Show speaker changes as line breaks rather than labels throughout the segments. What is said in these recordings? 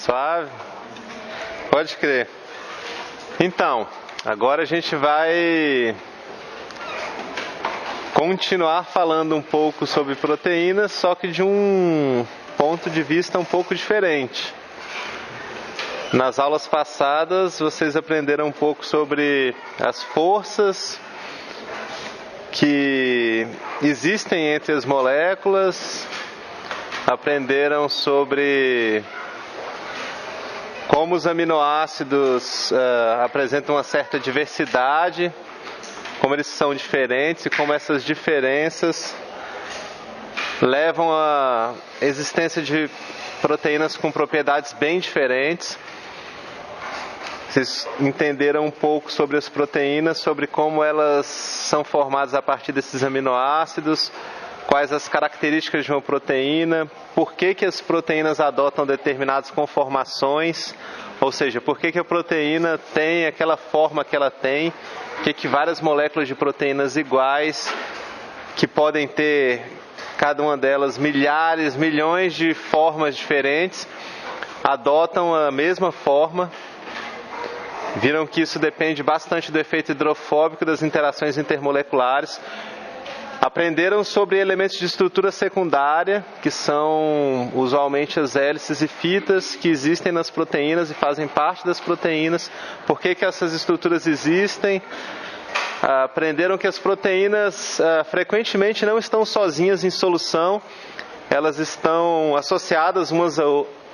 Suave? Pode crer. Então, agora a gente vai continuar falando um pouco sobre proteínas, só que de um ponto de vista um pouco diferente. Nas aulas passadas, vocês aprenderam um pouco sobre as forças que existem entre as moléculas, aprenderam sobre como os aminoácidos apresentam uma certa diversidade, como eles são diferentes e como essas diferenças levam à existência de proteínas com propriedades bem diferentes. Vocês entenderam um pouco sobre as proteínas, sobre como elas são formadas a partir desses aminoácidos, quais as características de uma proteína, por que as proteínas adotam determinadas conformações, ou seja, por que a proteína tem aquela forma que ela tem, que várias moléculas de proteínas iguais, que podem ter cada uma delas milhares, milhões de formas diferentes, adotam a mesma forma. Viram que isso depende bastante do efeito hidrofóbico das interações intermoleculares. Aprenderam sobre elementos de estrutura secundária, que são usualmente as hélices e fitas que existem nas proteínas e fazem parte das proteínas. Por que essas estruturas existem? Aprenderam que as proteínas frequentemente não estão sozinhas em solução, elas estão associadas umas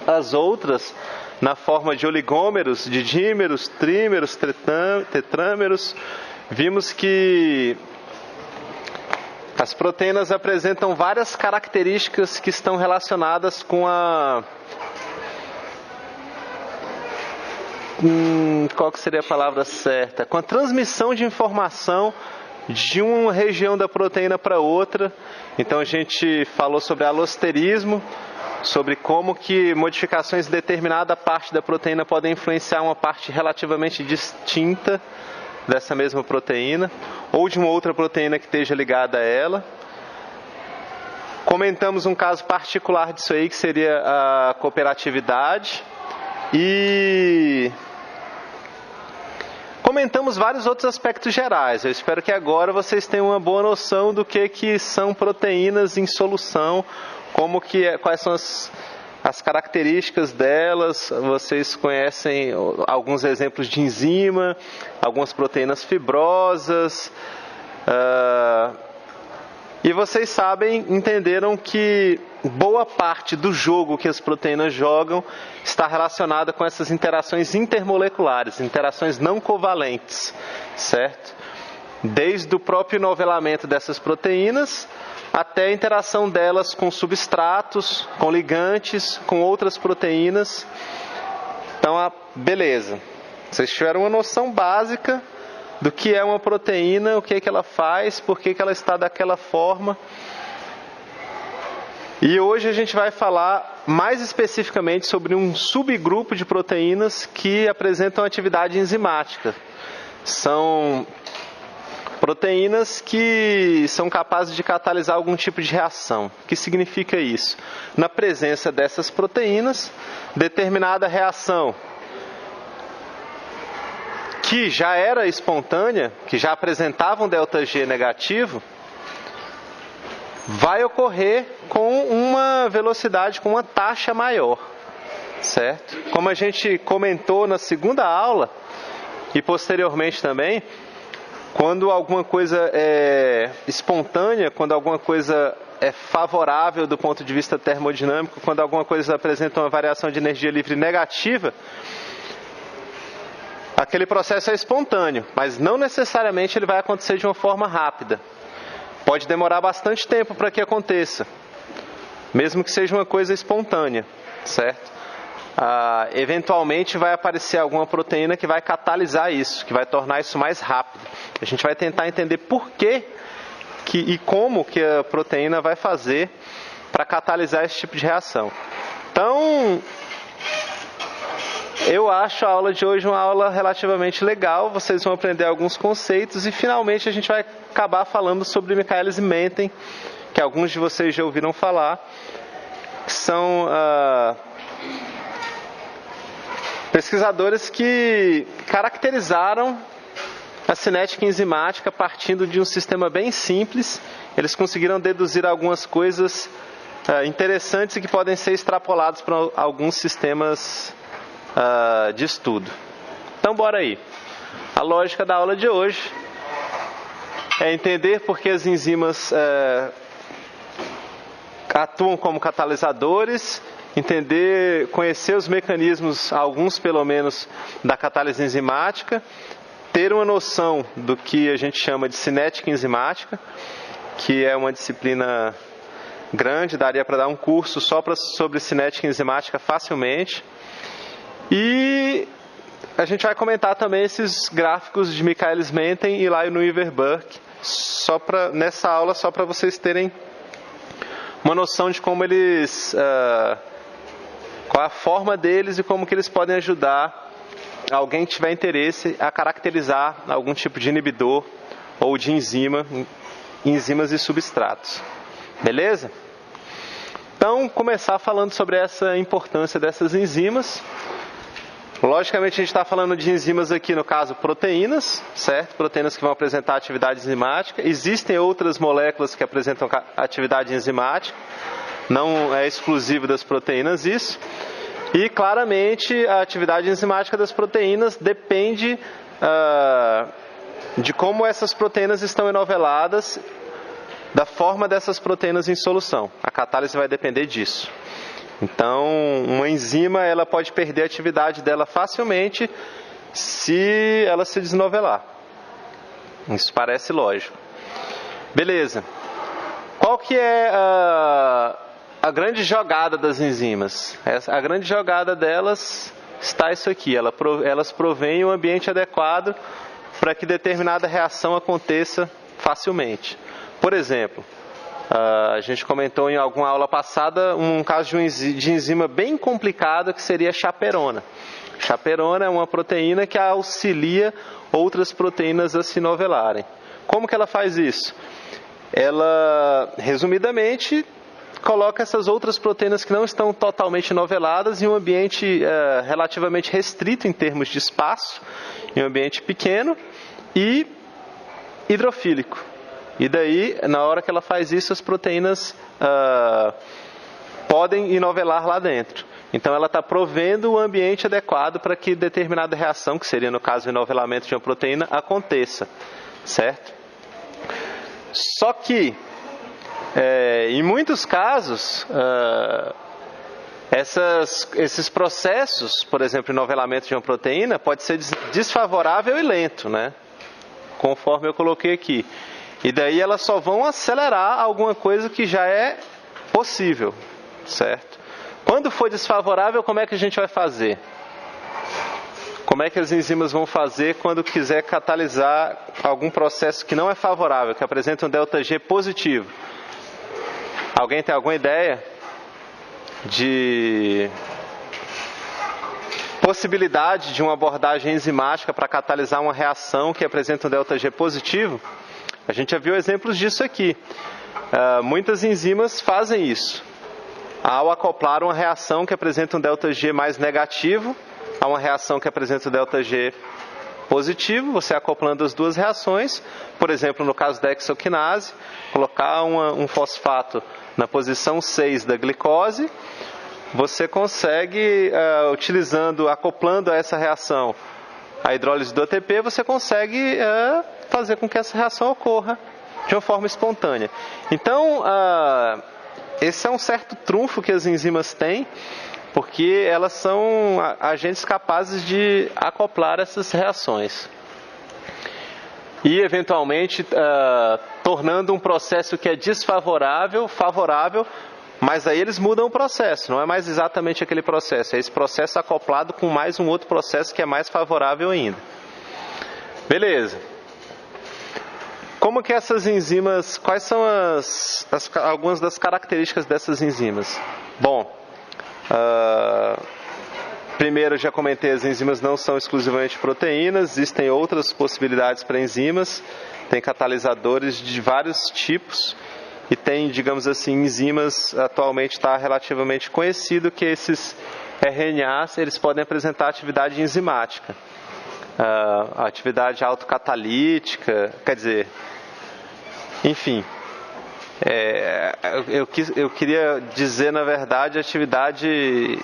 às outras na forma de oligômeros, de dímeros, trímeros, tetrâmeros. Vimos que as proteínas apresentam várias características que estão relacionadas com qual que seria a palavra certa? Com a transmissão de informação de uma região da proteína para outra. Então a gente falou sobre alosterismo, sobre como que modificações em determinada parte da proteína podem influenciar uma parte relativamente distinta dessa mesma proteína, ou de uma outra proteína que esteja ligada a ela. Comentamos um caso particular disso aí, que seria a cooperatividade, e comentamos vários outros aspectos gerais. Eu espero que agora vocês tenham uma boa noção do que são proteínas em solução, quais são as características delas. Vocês conhecem alguns exemplos de enzima, algumas proteínas fibrosas, e vocês entenderam que boa parte do jogo que as proteínas jogam está relacionada com essas interações intermoleculares, interações não covalentes, certo? Desde o próprio novelamento dessas proteínas até a interação delas com substratos, com ligantes, com outras proteínas. Então, beleza. Vocês tiveram uma noção básica do que é uma proteína, o que ela faz, por que ela está daquela forma. E hoje a gente vai falar mais especificamente sobre um subgrupo de proteínas que apresentam atividade enzimática. São proteínas que são capazes de catalisar algum tipo de reação. O que significa isso? Na presença dessas proteínas, determinada reação que já era espontânea, que já apresentava um ΔG negativo, vai ocorrer com uma velocidade, com uma taxa maior, certo? Como a gente comentou na segunda aula, e posteriormente também, quando alguma coisa é espontânea, quando alguma coisa é favorável do ponto de vista termodinâmico, quando alguma coisa apresenta uma variação de energia livre negativa, aquele processo é espontâneo, mas não necessariamente ele vai acontecer de uma forma rápida. Pode demorar bastante tempo para que aconteça, mesmo que seja uma coisa espontânea, certo? Eventualmente vai aparecer alguma proteína que vai catalisar isso, que vai tornar isso mais rápido. A gente vai tentar entender por que e como que a proteína vai fazer para catalisar esse tipo de reação. Então, eu acho a aula de hoje uma aula relativamente legal. Vocês vão aprender alguns conceitos e finalmente a gente vai acabar falando sobre Michaelis-Menten, que alguns de vocês já ouviram falar, que são Pesquisadores que caracterizaram a cinética enzimática partindo de um sistema bem simples. Eles conseguiram deduzir algumas coisas interessantes e que podem ser extrapoladas para alguns sistemas de estudo. Então, bora aí. A lógica da aula de hoje é entender por que as enzimas atuam como catalisadores, conhecer os mecanismos, alguns pelo menos, da catálise enzimática, ter uma noção do que a gente chama de cinética enzimática, que é uma disciplina grande, daria para dar um curso só sobre cinética enzimática facilmente. E a gente vai comentar também esses gráficos de Michaelis-Menten e Lionel-Weaver-Burke, nessa aula, só para vocês terem uma noção de como eles, qual a forma deles e como que eles podem ajudar alguém que tiver interesse a caracterizar algum tipo de inibidor ou de enzimas e substratos. Beleza? Então, começar falando sobre essa importância dessas enzimas. Logicamente, a gente está falando de enzimas aqui, no caso, proteínas, certo? Proteínas que vão apresentar atividade enzimática. Existem outras moléculas que apresentam atividade enzimática. Não é exclusivo das proteínas isso. E, claramente, a atividade enzimática das proteínas depende de como essas proteínas estão enoveladas, da forma dessas proteínas em solução. A catálise vai depender disso. Então, uma enzima ela pode perder a atividade dela facilmente se ela se desnovelar. Isso parece lógico. Beleza. Qual que é a grande jogada das enzimas? A grande jogada delas está isso aqui. Elas provêm um ambiente adequado para que determinada reação aconteça facilmente. Por exemplo, a gente comentou em alguma aula passada um caso de enzima bem complicado que seria a chaperona. Chaperona é uma proteína que auxilia outras proteínas a se novelarem. Como que ela faz isso? Ela, resumidamente, coloca essas outras proteínas que não estão totalmente noveladas em um ambiente relativamente restrito em termos de espaço, em um ambiente pequeno e hidrofílico. E daí, na hora que ela faz isso, as proteínas podem inovelar lá dentro. Então, ela está provendo o ambiente adequado para que determinada reação, que seria, no caso, o enovelamento de uma proteína, aconteça. Certo? Só que, em muitos casos, esses processos, por exemplo, enovelamento de uma proteína, pode ser desfavorável e lento, né? Conforme eu coloquei aqui. E daí elas só vão acelerar alguma coisa que já é possível, certo? Quando for desfavorável, como é que a gente vai fazer? Como é que as enzimas vão fazer quando quiser catalisar algum processo que não é favorável, que apresenta um ΔG positivo? Alguém tem alguma ideia de possibilidade de uma abordagem enzimática para catalisar uma reação que apresenta um ΔG positivo? A gente já viu exemplos disso aqui. Muitas enzimas fazem isso. Ao acoplar uma reação que apresenta um ΔG mais negativo a uma reação que apresenta um ΔG positivo, você acoplando as duas reações, por exemplo, no caso da hexoquinase, colocar um fosfato na posição 6 da glicose, você consegue, acoplando a essa reação a hidrólise do ATP, você consegue fazer com que essa reação ocorra de uma forma espontânea. Então, esse é um certo trunfo que as enzimas têm, porque elas são agentes capazes de acoplar essas reações. E, eventualmente, tornando um processo que é desfavorável, favorável, mas aí eles mudam o processo, não é mais exatamente aquele processo, é esse processo acoplado com mais um outro processo que é mais favorável ainda. Beleza. Como que essas enzimas, quais são algumas das características dessas enzimas? Bom, primeiro eu já comentei, as enzimas não são exclusivamente proteínas, existem outras possibilidades para enzimas, tem catalisadores de vários tipos e tem, digamos assim, enzimas, atualmente está relativamente conhecido que esses RNAs, eles podem apresentar atividade enzimática, atividade autocatalítica, quer dizer, enfim, eu queria dizer, na verdade, atividade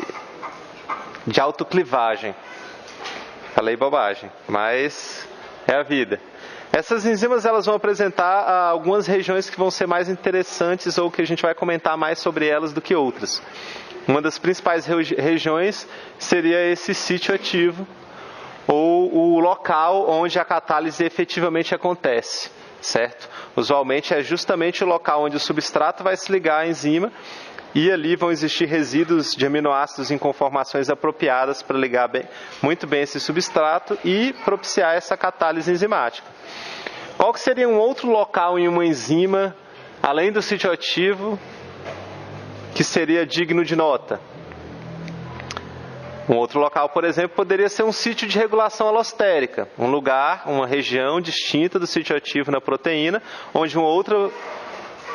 de autoclivagem. Falei bobagem, mas é a vida. Essas enzimas, elas vão apresentar algumas regiões que vão ser mais interessantes ou que a gente vai comentar mais sobre elas do que outras. Uma das principais regiões seria esse sítio ativo, ou o local onde a catálise efetivamente acontece, certo? Usualmente é justamente o local onde o substrato vai se ligar à enzima, e ali vão existir resíduos de aminoácidos em conformações apropriadas para ligar muito bem esse substrato e propiciar essa catálise enzimática. Qual que seria um outro local em uma enzima, além do sítio ativo, que seria digno de nota? Um outro local, por exemplo, poderia ser um sítio de regulação alostérica, um lugar, uma região distinta do sítio ativo na proteína, onde uma outra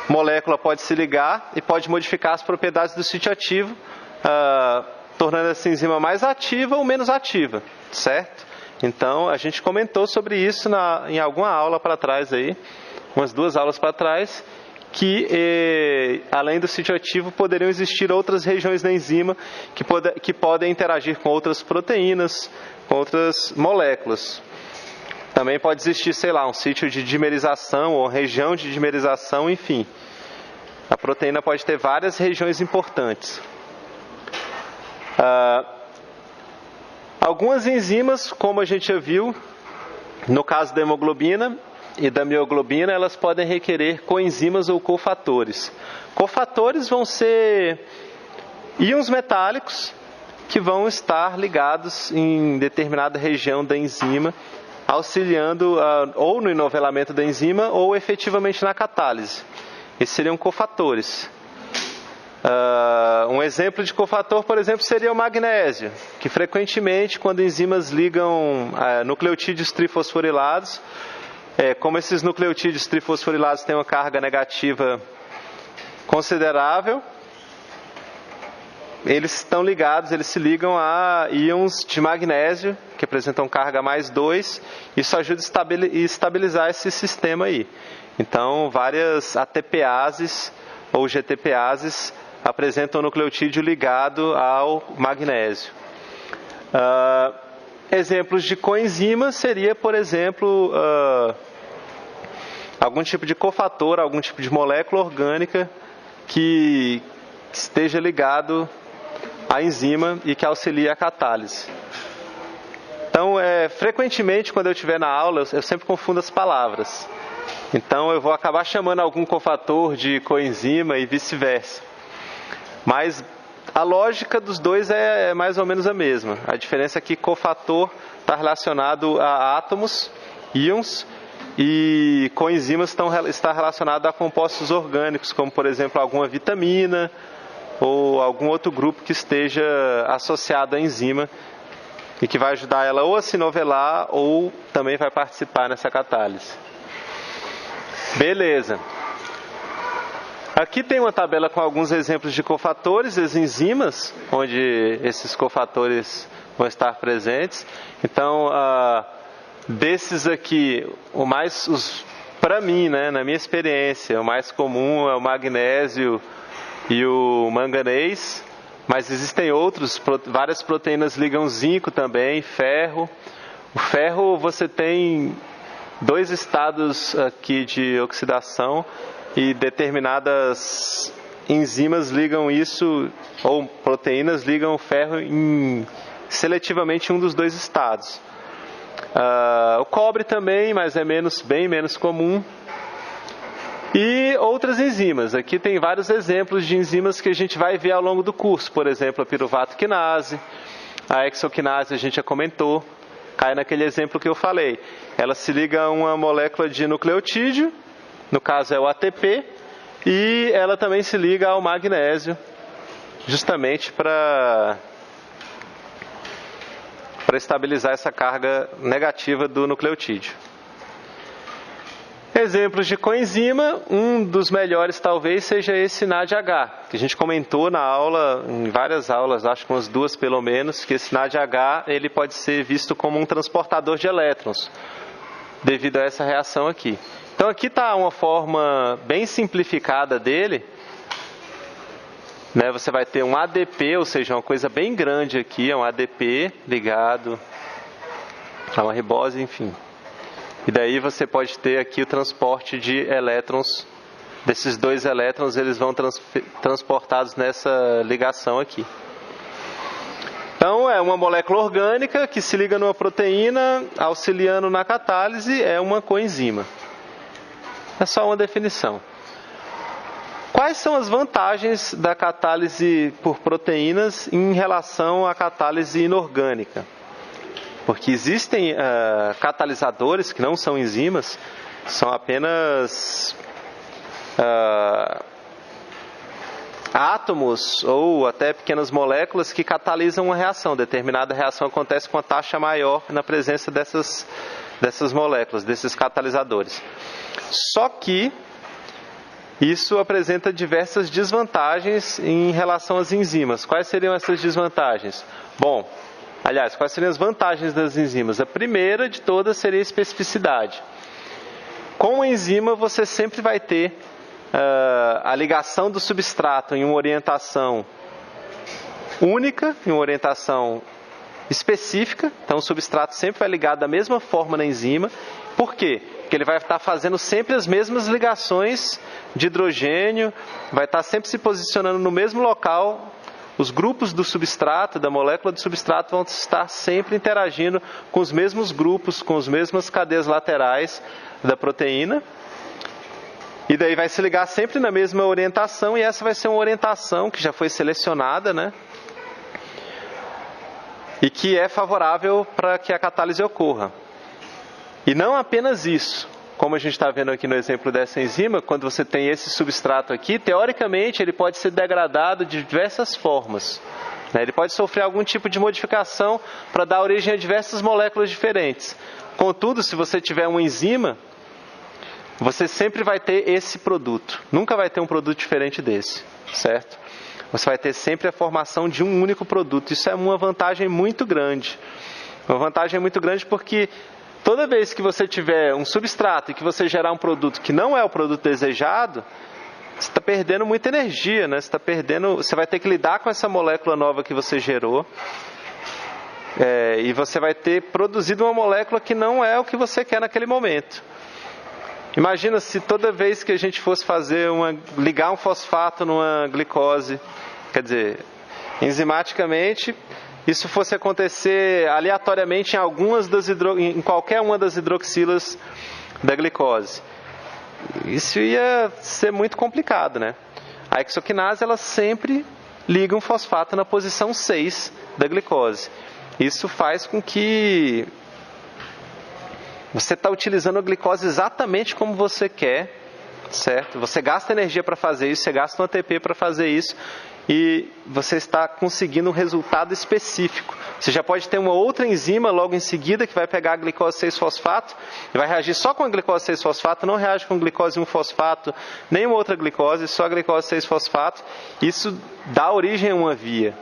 molécula pode se ligar e pode modificar as propriedades do sítio ativo, tornando essa enzima mais ativa ou menos ativa, certo? Então, a gente comentou sobre isso em alguma aula para trás aí, umas 2 aulas para trás, que além do sítio ativo poderiam existir outras regiões da enzima que podem interagir com outras proteínas, com outras moléculas. Também pode existir, sei lá, um sítio de dimerização ou região de dimerização, enfim. A proteína pode ter várias regiões importantes. Algumas enzimas, como a gente já viu, no caso da hemoglobina e da mioglobina, elas podem requerer coenzimas ou cofatores. Cofatores vão ser íons metálicos que vão estar ligados em determinada região da enzima, auxiliando ou no enovelamento da enzima ou efetivamente na catálise. Esses seriam cofatores. Um exemplo de cofator, por exemplo, seria o magnésio, que frequentemente, quando enzimas ligam nucleotídeos trifosforilados, como esses nucleotídeos trifosforilados têm uma carga negativa considerável, eles estão ligados, eles se ligam a íons de magnésio, que apresentam carga mais 2, isso ajuda a estabilizar esse sistema aí. Então, várias ATPases ou GTPases apresentam o nucleotídeo ligado ao magnésio. Exemplos de coenzimas seria, por exemplo, algum tipo de cofator, algum tipo de molécula orgânica que esteja ligado à enzima e que auxilie a catálise. Então, frequentemente, quando eu estiver na aula, eu sempre confundo as palavras. Então, eu vou acabar chamando algum cofator de coenzima e vice-versa. Mas a lógica dos dois é mais ou menos a mesma. A diferença é que cofator está relacionado a átomos, íons, e coenzimas está relacionado a compostos orgânicos, como, por exemplo, alguma vitamina ou algum outro grupo que esteja associado à enzima e que vai ajudar ela ou a se novelar ou também vai participar nessa catálise. Beleza. Aqui tem uma tabela com alguns exemplos de cofatores, as enzimas, onde esses cofatores vão estar presentes. Então, desses aqui, para mim, né, na minha experiência, o mais comum é o magnésio e o manganês, mas existem outros, várias proteínas ligam zinco também, ferro. O ferro, você tem 2 estados aqui de oxidação e determinadas enzimas ligam isso, ou proteínas ligam o ferro seletivamente em um dos 2 estados. O cobre também, mas é bem menos comum. E outras enzimas. Aqui tem vários exemplos de enzimas que a gente vai ver ao longo do curso. Por exemplo, a piruvato quinase, a exoquinase a gente já comentou. Cai naquele exemplo que eu falei. Ela se liga a uma molécula de nucleotídeo, no caso é o ATP, e ela também se liga ao magnésio, justamente para estabilizar essa carga negativa do nucleotídeo. Exemplos de coenzima, um dos melhores talvez seja esse NADH, que a gente comentou na aula, em várias aulas, acho que umas 2 pelo menos, que esse NADH ele pode ser visto como um transportador de elétrons, devido a essa reação aqui. Então aqui está uma forma bem simplificada dele, né? Você vai ter um ADP, ou seja, uma coisa bem grande aqui, é um ADP ligado a uma ribose, enfim. E daí você pode ter aqui o transporte de elétrons, desses 2 elétrons, eles vão transportados nessa ligação aqui. Então é uma molécula orgânica que se liga numa proteína, auxiliando na catálise, é uma coenzima. É só uma definição. Quais são as vantagens da catálise por proteínas em relação à catálise inorgânica? Porque existem catalisadores que não são enzimas, são apenas átomos ou até pequenas moléculas que catalisam uma reação. Determinada reação acontece com uma taxa maior na presença dessas moléculas, desses catalisadores. Só que isso apresenta diversas desvantagens em relação às enzimas. Quais seriam essas desvantagens? Bom, aliás, quais seriam as vantagens das enzimas? A primeira de todas seria a especificidade. Com a enzima, você sempre vai ter a ligação do substrato em uma orientação única, em uma orientação específica. Então, o substrato sempre vai ligar da mesma forma na enzima. Por quê? Porque ele vai estar fazendo sempre as mesmas ligações de hidrogênio, vai estar sempre se posicionando no mesmo local. Os grupos do substrato, da molécula do substrato, vão estar sempre interagindo com os mesmos grupos, com as mesmas cadeias laterais da proteína. E daí vai se ligar sempre na mesma orientação, e essa vai ser uma orientação que já foi selecionada, né? E que é favorável para que a catálise ocorra. E não apenas isso. Como a gente está vendo aqui no exemplo dessa enzima, quando você tem esse substrato aqui, teoricamente ele pode ser degradado de diversas formas. Ele pode sofrer algum tipo de modificação para dar origem a diversas moléculas diferentes. Contudo, se você tiver uma enzima, você sempre vai ter esse produto. Nunca vai ter um produto diferente desse, certo? Você vai ter sempre a formação de um único produto. Isso é uma vantagem muito grande. Uma vantagem muito grande porque toda vez que você tiver um substrato e que você gerar um produto que não é o produto desejado, você está perdendo muita energia, né? Você vai ter que lidar com essa molécula nova que você gerou. E você vai ter produzido uma molécula que não é o que você quer naquele momento. Imagina se toda vez que a gente fosse ligar um fosfato numa glicose, quer dizer, enzimaticamente, isso fosse acontecer aleatoriamente em qualquer uma das hidroxilas da glicose. Isso ia ser muito complicado, né? A hexoquinase, ela sempre liga um fosfato na posição 6 da glicose. Isso faz com que você está utilizando a glicose exatamente como você quer, certo? Você gasta energia para fazer isso, você gasta um ATP para fazer isso, e você está conseguindo um resultado específico. Você já pode ter uma outra enzima logo em seguida que vai pegar a glicose 6-fosfato e vai reagir só com a glicose 6-fosfato, não reage com glicose 1-fosfato, nenhuma outra glicose, só a glicose 6-fosfato. Isso dá origem a uma via.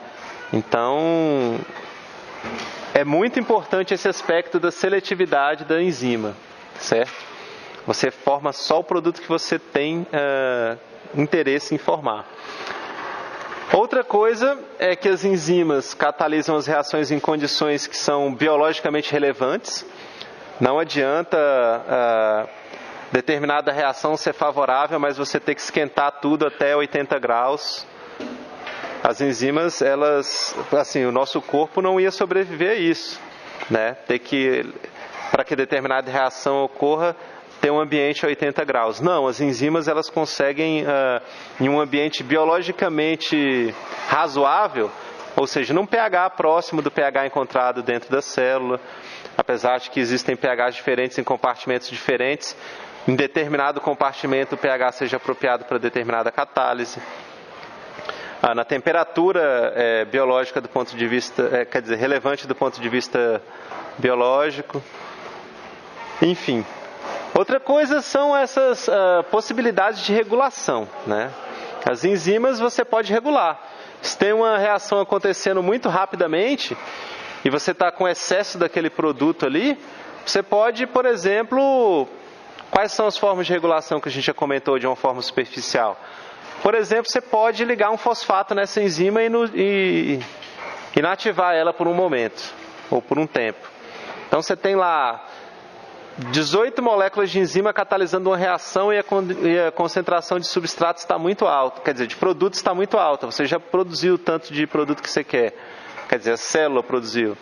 Então, é muito importante esse aspecto da seletividade da enzima, certo? Você forma só o produto que você tem interesse em formar. Outra coisa é que as enzimas catalisam as reações em condições que são biologicamente relevantes. Não adianta determinada reação ser favorável, mas você ter que esquentar tudo até 80 graus. As enzimas, o nosso corpo não ia sobreviver a isso, né? Para que determinada reação ocorra, ter um ambiente a 80 graus. Não, as enzimas elas conseguem, em um ambiente biologicamente razoável, ou seja, num pH próximo do pH encontrado dentro da célula, apesar de que existem pHs diferentes em compartimentos diferentes, em determinado compartimento o pH seja apropriado para determinada catálise. Na temperatura biológica do ponto de vista, relevante do ponto de vista biológico. Enfim. Outra coisa são essas possibilidades de regulação, né? As enzimas você pode regular. Se tem uma reação acontecendo muito rapidamente e você está com excesso daquele produto ali, você pode, por exemplo, quais são as formas de regulação que a gente já comentou de uma forma superficial? Por exemplo, você pode ligar um fosfato nessa enzima e inativar ela por um momento ou por um tempo. Então você tem lá 18 moléculas de enzima catalisando uma reação e a concentração de substratos está muito alta, quer dizer, de produtos está muito alta. Você já produziu o tanto de produto que você quer, quer dizer, a célula produziu.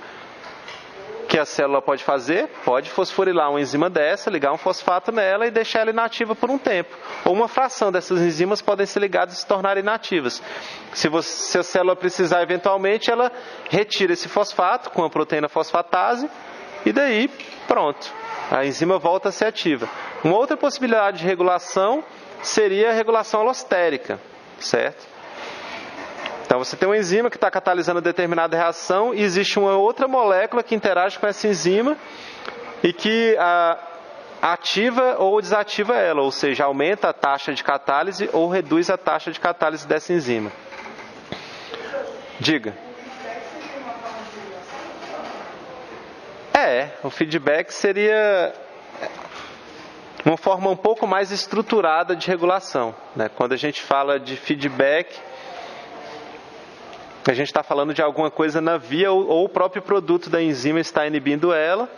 O que a célula pode fazer? Pode fosforilar uma enzima dessa, ligar um fosfato nela e deixar ela inativa por um tempo. Ou uma fração dessas enzimas podem ser ligadas e se tornarem inativas. Se a célula precisar eventualmente, ela retira esse fosfato com a proteína fosfatase e daí, pronto. A enzima volta a ser ativa. Uma outra possibilidade de regulação seria a regulação alostérica, certo? Então você tem uma enzima que está catalisando determinada reação e existe uma outra molécula que interage com essa enzima e que ativa ou desativa ela, ou seja, aumenta a taxa de catálise ou reduz a taxa de catálise dessa enzima. Diga. O feedback seria uma forma um pouco mais estruturada de regulação, né? Quando a gente fala de feedback, a gente está falando de alguma coisa na via ou o próprio produto da enzima está inibindo ela,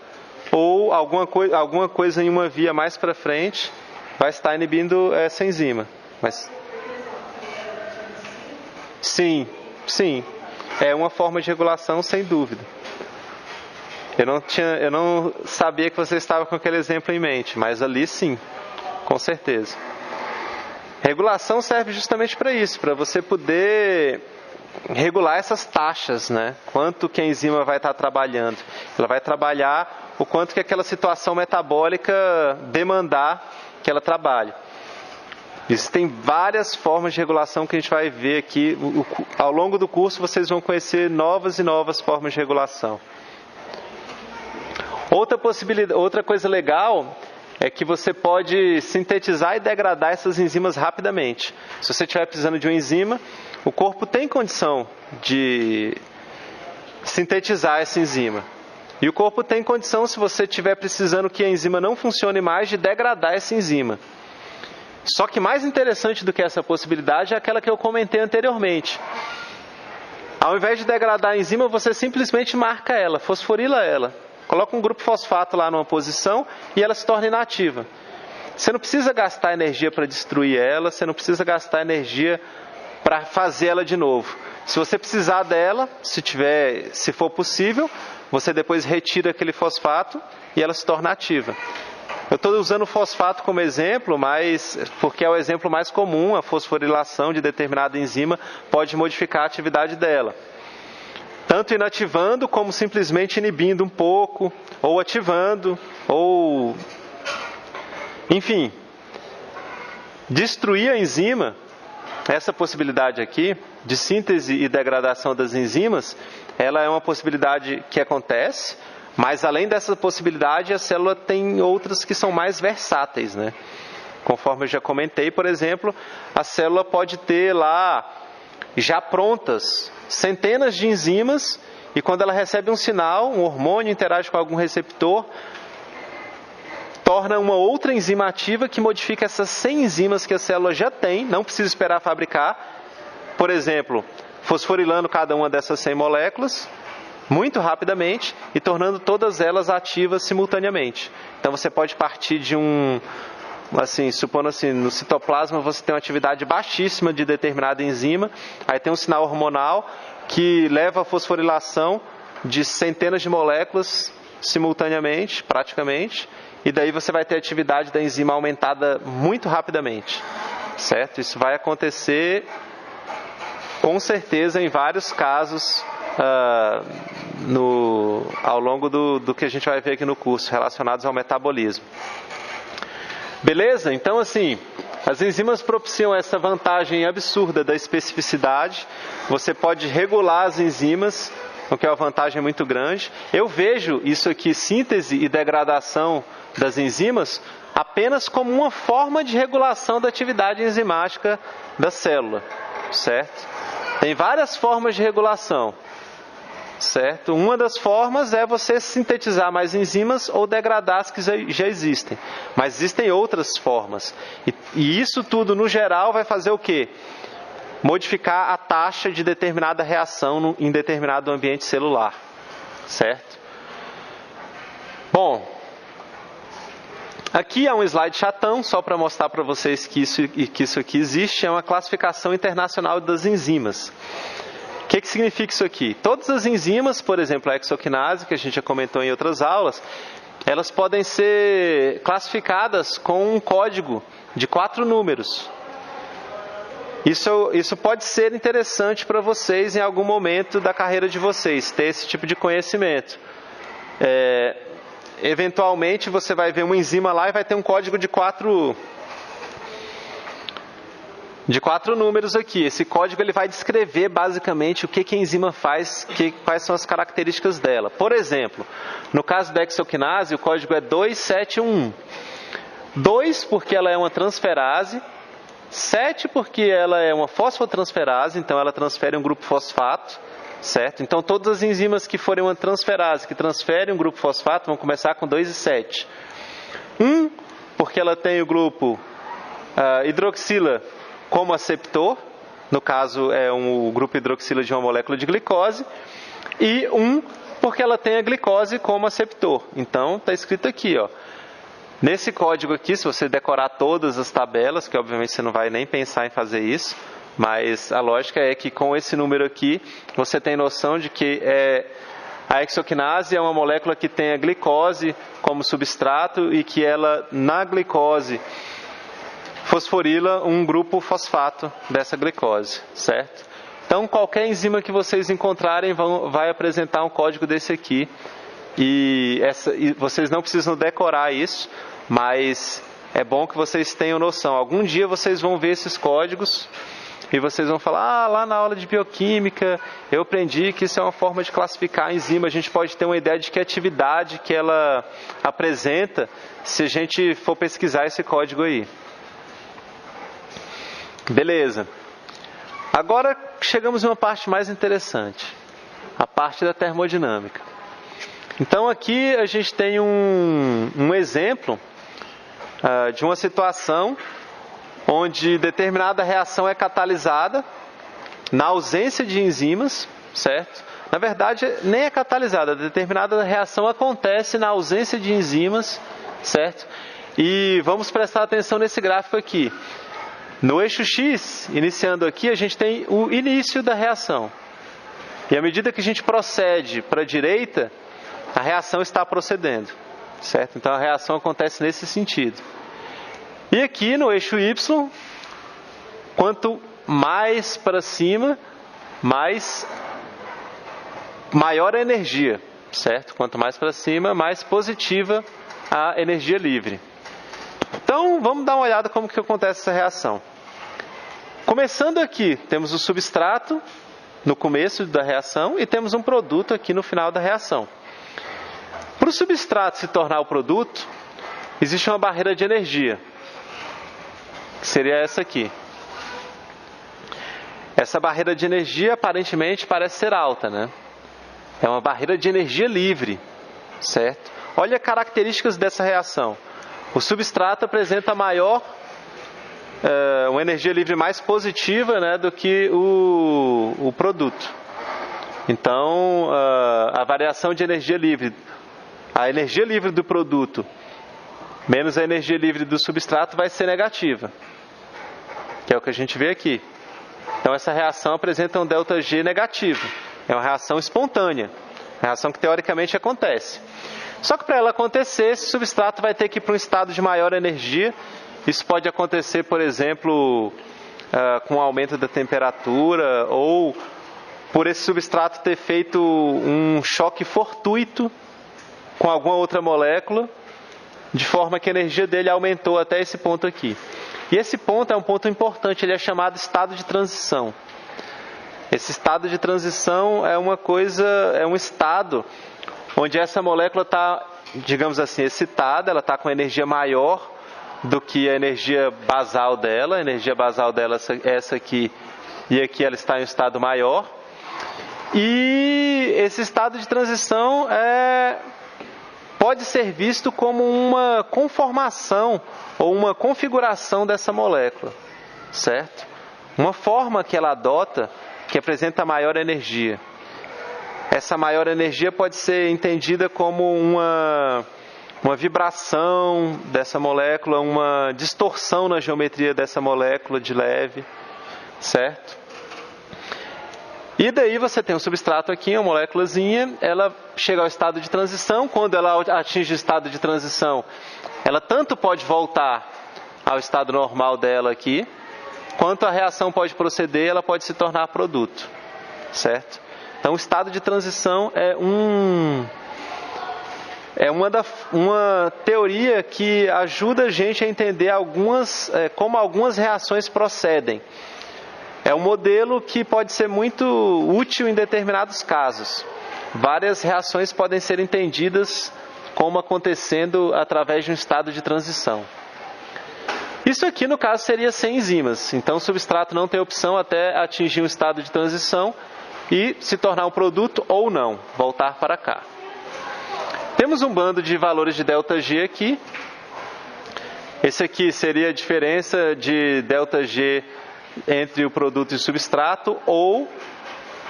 ou alguma coisa em uma via mais para frente vai estar inibindo essa enzima. Mas sim, é uma forma de regulação sem dúvida. Eu não sabia que você estava com aquele exemplo em mente, mas ali sim, com certeza. Regulação serve justamente para isso, para você poder regular essas taxas, né? Quanto que a enzima vai estar trabalhando. Ela vai trabalhar o quanto que aquela situação metabólica demandar que ela trabalhe. Existem várias formas de regulação que a gente vai ver aqui. Ao longo do curso vocês vão conhecer novas e novas formas de regulação. Outra coisa legal é que você pode sintetizar e degradar essas enzimas rapidamente. Se você estiver precisando de uma enzima, o corpo tem condição de sintetizar essa enzima. E o corpo tem condição, se você estiver precisando que a enzima não funcione mais, de degradar essa enzima. Só que mais interessante do que essa possibilidade é aquela que eu comentei anteriormente. Ao invés de degradar a enzima, você simplesmente marca ela, fosforila ela. Coloca um grupo fosfato lá numa posição e ela se torna inativa. Você não precisa gastar energia para destruir ela, você não precisa gastar energia para fazer ela de novo. Se você precisar dela, se for possível, você depois retira aquele fosfato e ela se torna ativa. Eu estou usando o fosfato como exemplo, mas porque é o exemplo mais comum, a fosforilação de determinada enzima pode modificar a atividade dela. Tanto inativando como simplesmente inibindo um pouco, ou ativando, ou... Enfim, destruir a enzima, essa possibilidade aqui, de síntese e degradação das enzimas, ela é uma possibilidade que acontece, mas além dessa possibilidade, a célula tem outras que são mais versáteis, né? Conforme eu já comentei, por exemplo, a célula pode ter lá, já prontas, centenas de enzimas, e quando ela recebe um sinal, um hormônio interage com algum receptor, torna uma outra enzima ativa que modifica essas 100 enzimas que a célula já tem, não precisa esperar fabricar, por exemplo, fosforilando cada uma dessas 100 moléculas, muito rapidamente, e tornando todas elas ativas simultaneamente. Então você pode partir de supondo assim, no citoplasma você tem uma atividade baixíssima de determinada enzima, aí tem um sinal hormonal que leva à fosforilação de centenas de moléculas simultaneamente, praticamente, e daí você vai ter a atividade da enzima aumentada muito rapidamente, certo? Isso vai acontecer com certeza em vários casos ao longo do que a gente vai ver aqui no curso, relacionados ao metabolismo. Beleza? Então, assim, as enzimas propiciam essa vantagem absurda da especificidade. Você pode regular as enzimas, o que é uma vantagem muito grande. Eu vejo isso aqui, síntese e degradação das enzimas, apenas como uma forma de regulação da atividade enzimática da célula, certo? Tem várias formas de regulação, certo? Uma das formas é você sintetizar mais enzimas ou degradar as que já existem. Mas existem outras formas. E isso tudo, no geral, vai fazer o quê? Modificar a taxa de determinada reação em determinado ambiente celular, certo? Bom, aqui é um slide chatão, só para mostrar para vocês que isso aqui existe. É uma classificação internacional das enzimas. O que significa isso aqui? Todas as enzimas, por exemplo, a hexoquinase, que a gente já comentou em outras aulas, elas podem ser classificadas com um código de 4 números. Isso pode ser interessante para vocês em algum momento da carreira de vocês, ter esse tipo de conhecimento. Eventualmente você vai ver uma enzima lá e vai ter um código de 4 números aqui. Esse código ele vai descrever basicamente o que a enzima faz, quais são as características dela. Por exemplo, no caso da hexoquinase, o código é 2711. 2 porque ela é uma transferase, 7 porque ela é uma fosfotransferase, então ela transfere um grupo fosfato, certo? Então todas as enzimas que forem uma transferase, que transferem um grupo fosfato, vão começar com 2 e 7. 1 porque ela tem o grupo hidroxila como aceptor, no caso é o grupo hidroxila de uma molécula de glicose, e 1 porque ela tem a glicose como aceptor. Então está escrito aqui, ó. Nesse código aqui, se você decorar todas as tabelas, que obviamente você não vai nem pensar em fazer isso, mas a lógica é que com esse número aqui, você tem noção de que a hexoquinase é uma molécula que tem a glicose como substrato e que ela, na glicose, fosforila um grupo fosfato dessa glicose, certo? Então, qualquer enzima que vocês encontrarem vai apresentar um código desse aqui. E vocês não precisam decorar isso, mas é bom que vocês tenham noção. Algum dia vocês vão ver esses códigos e vocês vão falar, lá na aula de bioquímica eu aprendi que isso é uma forma de classificar a enzima. A gente pode ter uma ideia de que atividade que ela apresenta se a gente for pesquisar esse código aí. Beleza. Agora chegamos em uma parte mais interessante, a parte da termodinâmica. Então aqui a gente tem um exemplo de uma situação onde determinada reação é catalisada na ausência de enzimas, certo? Na verdade, nem é catalisada, determinada reação acontece na ausência de enzimas, certo? E vamos prestar atenção nesse gráfico aqui. No eixo X, iniciando aqui, a gente tem o início da reação. E à medida que a gente procede para a direita, a reação está procedendo, certo? Então a reação acontece nesse sentido. E aqui no eixo Y, quanto mais para cima, maior a energia, certo? Quanto mais para cima, mais positiva a energia livre. Então vamos dar uma olhada como que acontece essa reação. Começando aqui, temos o substrato no começo da reação e temos um produto aqui no final da reação. Para o substrato se tornar o produto, existe uma barreira de energia, que seria essa aqui. Essa barreira de energia aparentemente parece ser alta, né? É uma barreira de energia livre, certo? Olha as características dessa reação. O substrato apresenta uma energia livre mais positiva, né, do que o produto. Então, a variação de energia livre, a energia livre do produto menos a energia livre do substrato vai ser negativa, que é o que a gente vê aqui. Então essa reação apresenta um ΔG negativo. É uma reação espontânea, reação que teoricamente acontece. Só que para ela acontecer, esse substrato vai ter que ir para um estado de maior energia. Isso pode acontecer, por exemplo, com o aumento da temperatura, ou por esse substrato ter feito um choque fortuito com alguma outra molécula, de forma que a energia dele aumentou até esse ponto aqui. E esse ponto é um ponto importante, ele é chamado estado de transição. Esse estado de transição é um estado onde essa molécula está, digamos assim, excitada, ela está com energia maior do que a energia basal dela. A energia basal dela é essa aqui, e aqui ela está em um estado maior. E esse estado de transição pode ser visto como uma conformação ou uma configuração dessa molécula, certo? Uma forma que ela adota que apresenta maior energia. Essa maior energia pode ser entendida como uma vibração dessa molécula, uma distorção na geometria dessa molécula de leve, certo? E daí você tem um substrato aqui, uma moléculazinha, ela chega ao estado de transição. Quando ela atinge o estado de transição, ela tanto pode voltar ao estado normal dela aqui, quanto a reação pode proceder, ela pode se tornar produto, certo? Então, o estado de transição é uma teoria que ajuda a gente a entender como algumas reações procedem. É um modelo que pode ser muito útil em determinados casos. Várias reações podem ser entendidas como acontecendo através de um estado de transição. Isso aqui, no caso, seria sem enzimas. Então, o substrato não tem opção até atingir um estado de transição e se tornar um produto ou não, voltar para cá. Temos um bando de valores de ΔG aqui. Esse aqui seria a diferença de ΔG entre o produto e o substrato, ou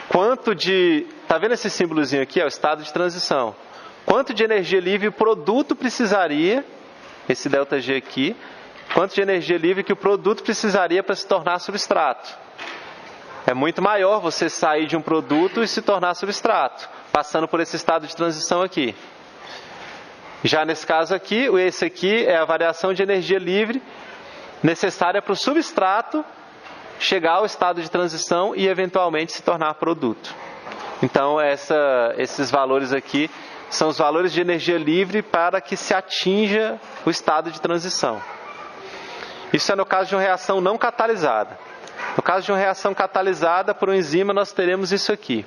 quanto de... Está vendo esse símbolozinho aqui? É o estado de transição. Quanto de energia livre o produto precisaria, esse ΔG aqui, quanto de energia livre que o produto precisaria para se tornar substrato. É muito maior você sair de um produto e se tornar substrato, passando por esse estado de transição aqui. Já nesse caso aqui, esse aqui é a variação de energia livre necessária para o substrato chegar ao estado de transição e eventualmente se tornar produto. Então, esses valores aqui são os valores de energia livre para que se atinja o estado de transição. Isso é no caso de uma reação não catalisada. No caso de uma reação catalisada por uma enzima, nós teremos isso aqui.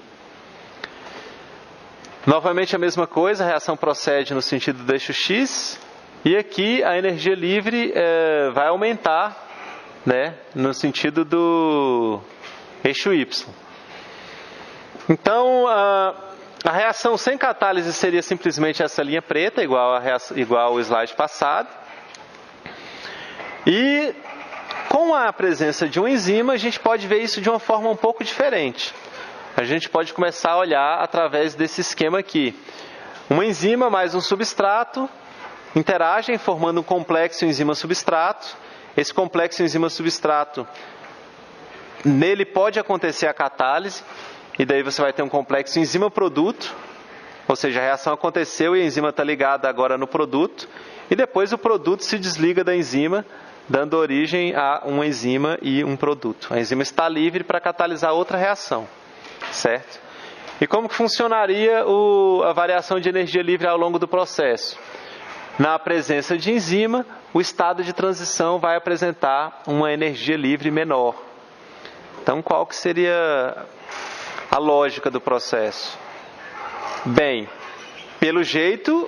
Novamente a mesma coisa, a reação procede no sentido do eixo X, e aqui a energia livre vai aumentar, né, no sentido do eixo Y. Então, a reação sem catálise seria simplesmente essa linha preta, igual ao slide passado. E com a presença de uma enzima, a gente pode ver isso de uma forma um pouco diferente. A gente pode começar a olhar através desse esquema aqui. Uma enzima mais um substrato interagem formando um complexo enzima-substrato. Esse complexo enzima-substrato, nele pode acontecer a catálise, e daí você vai ter um complexo enzima-produto, ou seja, a reação aconteceu e a enzima está ligada agora no produto, e depois o produto se desliga da enzima, dando origem a uma enzima e um produto. A enzima está livre para catalisar outra reação, certo? E como que funcionaria a variação de energia livre ao longo do processo? Na presença de enzima, o estado de transição vai apresentar uma energia livre menor. Então, qual que seria a lógica do processo? Bem, pelo jeito,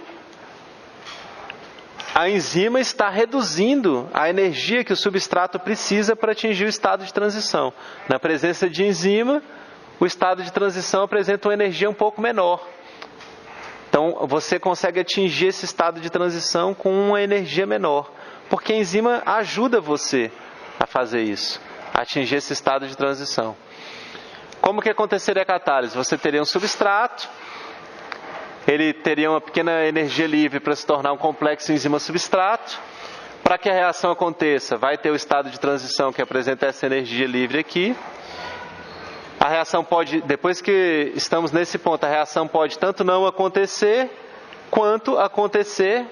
a enzima está reduzindo a energia que o substrato precisa para atingir o estado de transição. Na presença de enzima, o estado de transição apresenta uma energia um pouco menor. Então, você consegue atingir esse estado de transição com uma energia menor, porque a enzima ajuda você a fazer isso, a atingir esse estado de transição. Como que aconteceria a catálise? Você teria um substrato, ele teria uma pequena energia livre para se tornar um complexo enzima-substrato. Para que a reação aconteça, vai ter o estado de transição que apresenta essa energia livre aqui. A reação pode, depois que estamos nesse ponto, a reação pode tanto não acontecer, quanto acontecer.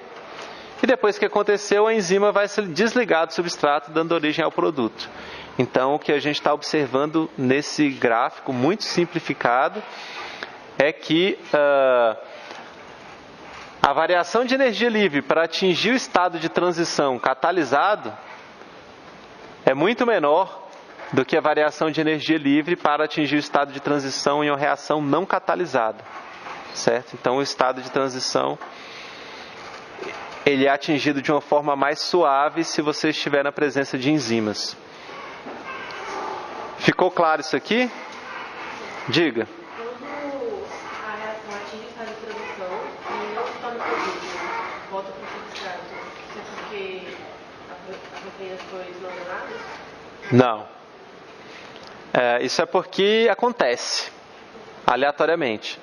E depois que aconteceu, a enzima vai se desligar do substrato, dando origem ao produto. Então, o que a gente está observando nesse gráfico muito simplificado é que a variação de energia livre para atingir o estado de transição catalisado é muito menor do que a variação de energia livre para atingir o estado de transição em uma reação não catalisada, certo? Então, o estado de transição ele é atingido de uma forma mais suave se você estiver na presença de enzimas. Ficou claro isso aqui? Diga.
Quando a reação atinge o estado de produção e não se torna produto, volta para o substrato, isso é porque a proteína foi esmaganada?
Não. Isso é porque acontece aleatoriamente.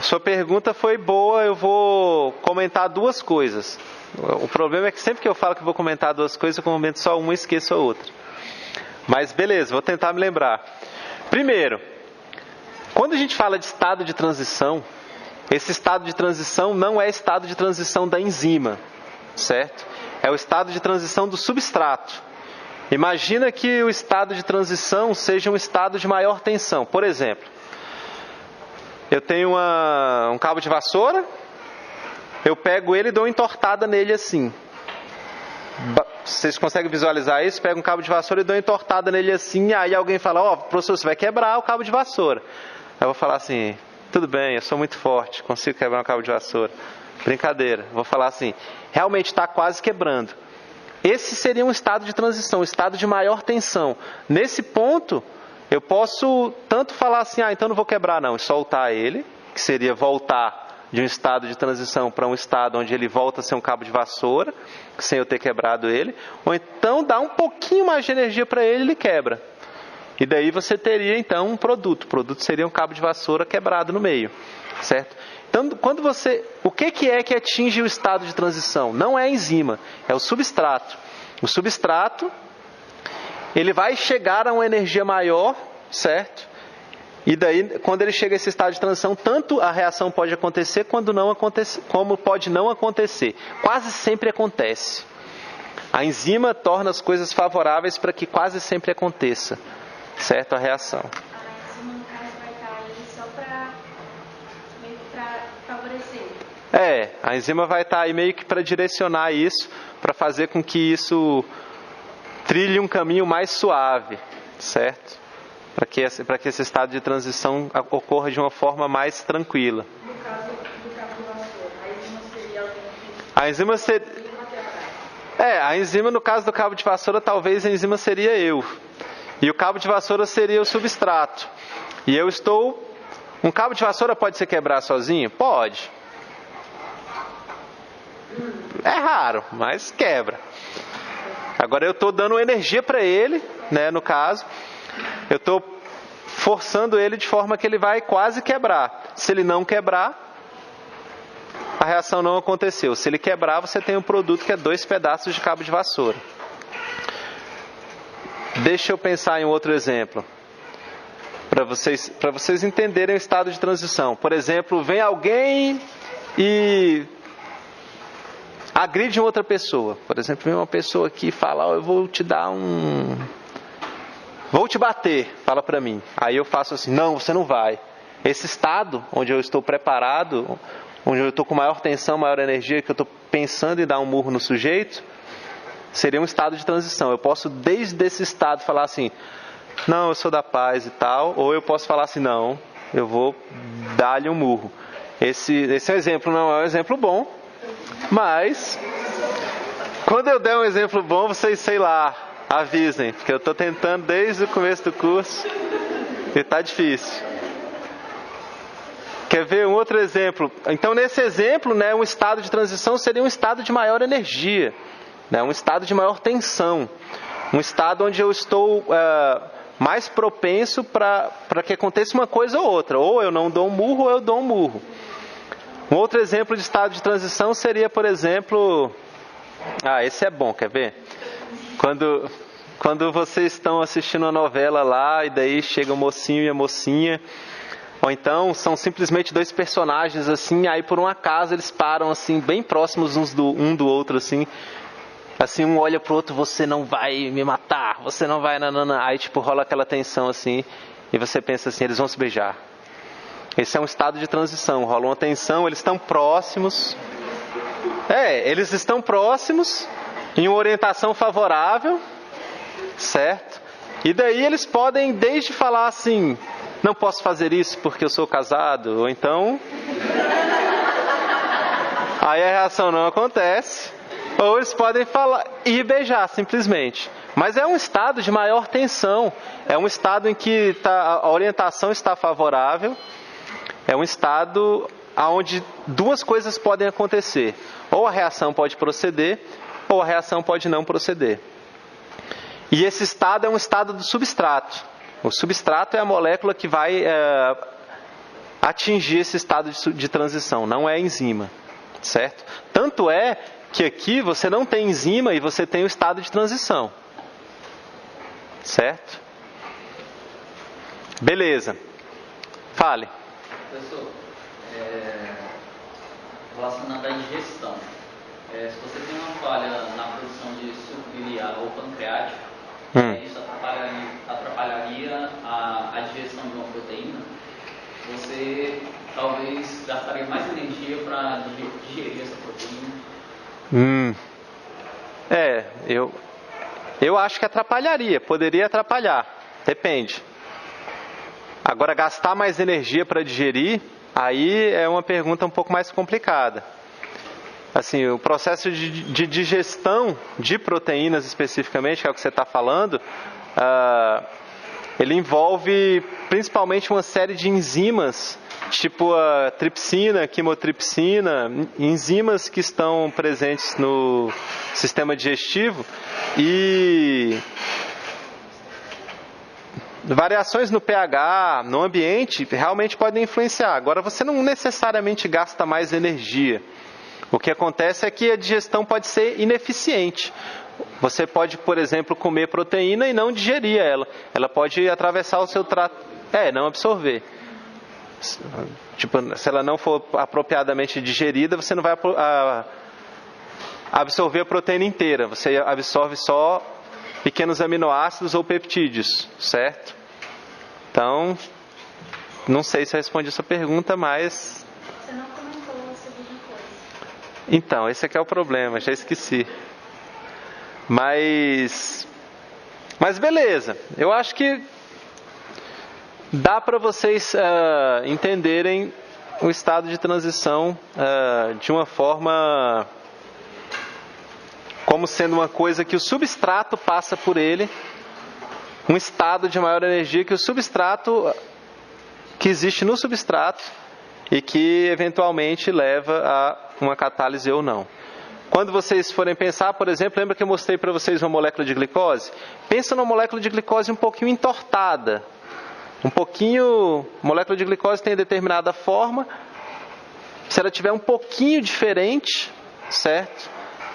Sua pergunta foi boa, eu vou comentar duas coisas. O problema é que sempre que eu falo que vou comentar duas coisas, eu comento só uma e esqueço a outra. Mas beleza, vou tentar me lembrar. Primeiro, quando a gente fala de estado de transição, esse estado de transição não é estado de transição da enzima, certo? É o estado de transição do substrato. Imagina que o estado de transição seja um estado de maior tensão. Por exemplo, eu tenho um cabo de vassoura, eu pego ele e dou uma entortada nele assim. Vocês conseguem visualizar isso? Pega um cabo de vassoura e dou uma entortada nele assim, aí alguém fala, professor, você vai quebrar o cabo de vassoura. Aí eu vou falar assim, tudo bem, eu sou muito forte, consigo quebrar um cabo de vassoura. Brincadeira. Vou falar assim, realmente está quase quebrando. Esse seria um estado de transição, um estado de maior tensão. Nesse ponto, eu posso tanto falar assim, então não vou quebrar não, e soltar ele, que seria voltar de um estado de transição para um estado onde ele volta a ser um cabo de vassoura, sem eu ter quebrado ele, ou então dar um pouquinho mais de energia para ele e ele quebra. E daí você teria então um produto. O produto seria um cabo de vassoura quebrado no meio, certo? Então, o que é que atinge o estado de transição? Não é a enzima, é o substrato. O substrato, ele vai chegar a uma energia maior, certo? E daí, quando ele chega a esse estado de transição, tanto a reação pode acontecer como pode não acontecer. Quase sempre acontece. A enzima torna as coisas favoráveis para que quase sempre aconteça, certo? A reação.
A enzima, no caso, vai estar aí só para favorecer.
A enzima vai estar aí meio que para direcionar isso, para fazer com que isso trilhe um caminho mais suave, certo? Para que esse estado de transição ocorra de uma forma mais tranquila.
No caso do cabo de vassoura, a enzima seria alguém que...
A enzima seria... a enzima no caso do cabo de vassoura, talvez a enzima seria eu. E o cabo de vassoura seria o substrato. E eu estou... Um cabo de vassoura pode se quebrar sozinho? Pode. É raro, mas quebra. Agora eu estou dando energia para ele, né, no caso. Eu estou forçando ele de forma que ele vai quase quebrar. Se ele não quebrar, a reação não aconteceu. Se ele quebrar, você tem um produto que é 2 pedaços de cabo de vassoura. Deixa eu pensar em um outro exemplo. Para vocês entenderem o estado de transição. Por exemplo, vem alguém e agride outra pessoa. Por exemplo, vem uma pessoa aqui e fala, eu vou te dar vou te bater, fala para mim. Aí eu faço assim, não, você não vai. Esse estado, onde eu estou preparado, onde eu estou com maior tensão, maior energia, que eu estou pensando em dar um murro no sujeito, seria um estado de transição. Eu posso, desde esse estado, falar assim, não, eu sou da paz e tal, ou eu posso falar assim, não, eu vou dar-lhe um murro. Esse é um exemplo, não é um exemplo bom, mas quando eu der um exemplo bom, vocês, sei lá, avisem, porque eu estou tentando desde o começo do curso e está difícil. Quer ver um outro exemplo? Então, nesse exemplo, né, um estado de transição seria um estado de maior energia, né, um estado de maior tensão, um estado onde eu estou mais propenso para que aconteça uma coisa ou outra. Ou eu não dou um murro, ou eu dou um murro. Um outro exemplo de estado de transição seria, por exemplo... esse é bom, quer ver? Quando vocês estão assistindo uma novela lá, e daí chega o mocinho e a mocinha, ou então são simplesmente 2 personagens assim, aí por um acaso eles param assim, bem próximos um do outro, assim, um olha pro outro, você não vai me matar, você não vai, nanana. Aí tipo rola aquela tensão assim, e você pensa assim, eles vão se beijar. Esse é um estado de transição, rola uma tensão, eles estão próximos. Eles estão próximos, em uma orientação favorável, certo? E daí eles podem desde falar assim, não posso fazer isso porque eu sou casado, ou então... Aí a reação não acontece, ou eles podem falar e beijar simplesmente. Mas é um estado de maior tensão, é um estado em que a orientação está favorável, é um estado onde duas coisas podem acontecer. Ou a reação pode proceder, ou a reação pode não proceder. E esse estado é um estado do substrato. O substrato é a molécula que vai atingir esse estado de transição, não é a enzima, certo? Tanto é que aqui você não tem enzima e você tem o estado de transição, certo? Beleza. Fale.
Professor, relacionado à ingestão, se você tem uma falha na produção de suco biliar ou pancreático, isso atrapalharia a digestão de uma proteína, você talvez gastaria mais energia para digerir essa proteína?
Eu acho que atrapalharia, poderia atrapalhar, depende. Agora, gastar mais energia para digerir, aí é uma pergunta um pouco mais complicada. Assim, o processo de digestão de proteínas especificamente, que é o que você está falando, ele envolve principalmente uma série de enzimas, tipo a tripsina, quimotripsina, enzimas que estão presentes no sistema digestivo e variações no pH, no ambiente, realmente podem influenciar. Agora, você não necessariamente gasta mais energia. O que acontece é que a digestão pode ser ineficiente. Você pode, por exemplo, comer proteína e não digerir ela. Ela pode atravessar o seu trato... não absorver. Tipo, se ela não for apropriadamente digerida, você não vai absorver a proteína inteira. Você absorve só pequenos aminoácidos ou peptídeos, certo? Então, não sei se eu respondi essa pergunta, mas...
Você não comentou a segunda coisa.
Então, esse aqui é o problema, já esqueci. Mas beleza, eu acho que dá para vocês entenderem o estado de transição de uma forma como sendo uma coisa que o substrato passa por ele, um estado de maior energia que o substrato, que existe no substrato e que eventualmente leva a uma catálise ou não. Quando vocês forem pensar, por exemplo, lembra que eu mostrei para vocês uma molécula de glicose? Pensa numa molécula de glicose um pouquinho entortada. A molécula de glicose tem determinada forma. Se ela tiver um pouquinho diferente, certo?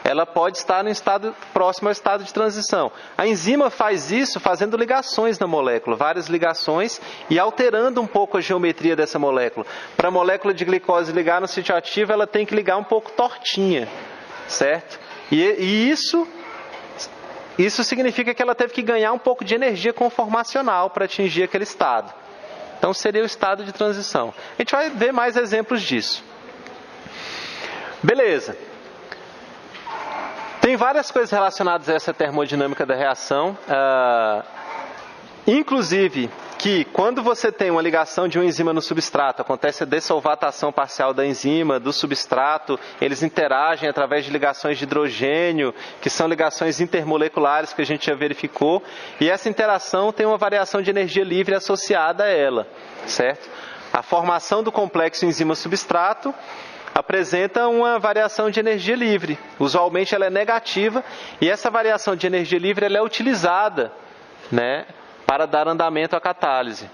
Ela pode estar no estado próximo ao estado de transição. A enzima faz isso fazendo ligações na molécula, várias ligações, e alterando um pouco a geometria dessa molécula. Para a molécula de glicose ligar no sítio ativo, ela tem que ligar um pouco tortinha, certo? E isso significa que ela teve que ganhar um pouco de energia conformacional para atingir aquele estado. Então seria o estado de transição. A gente vai ver mais exemplos disso. Beleza. Tem várias coisas relacionadas a essa termodinâmica da reação, inclusive que quando você tem uma ligação de uma enzima no substrato, acontece a dessolvatação parcial da enzima, do substrato, eles interagem através de ligações de hidrogênio, que são ligações intermoleculares que a gente já verificou, e essa interação tem uma variação de energia livre associada a ela, certo? A formação do complexo enzima-substrato apresenta uma variação de energia livre. Usualmente ela é negativa e essa variação de energia livre ela é utilizada, né, para dar andamento à catálise,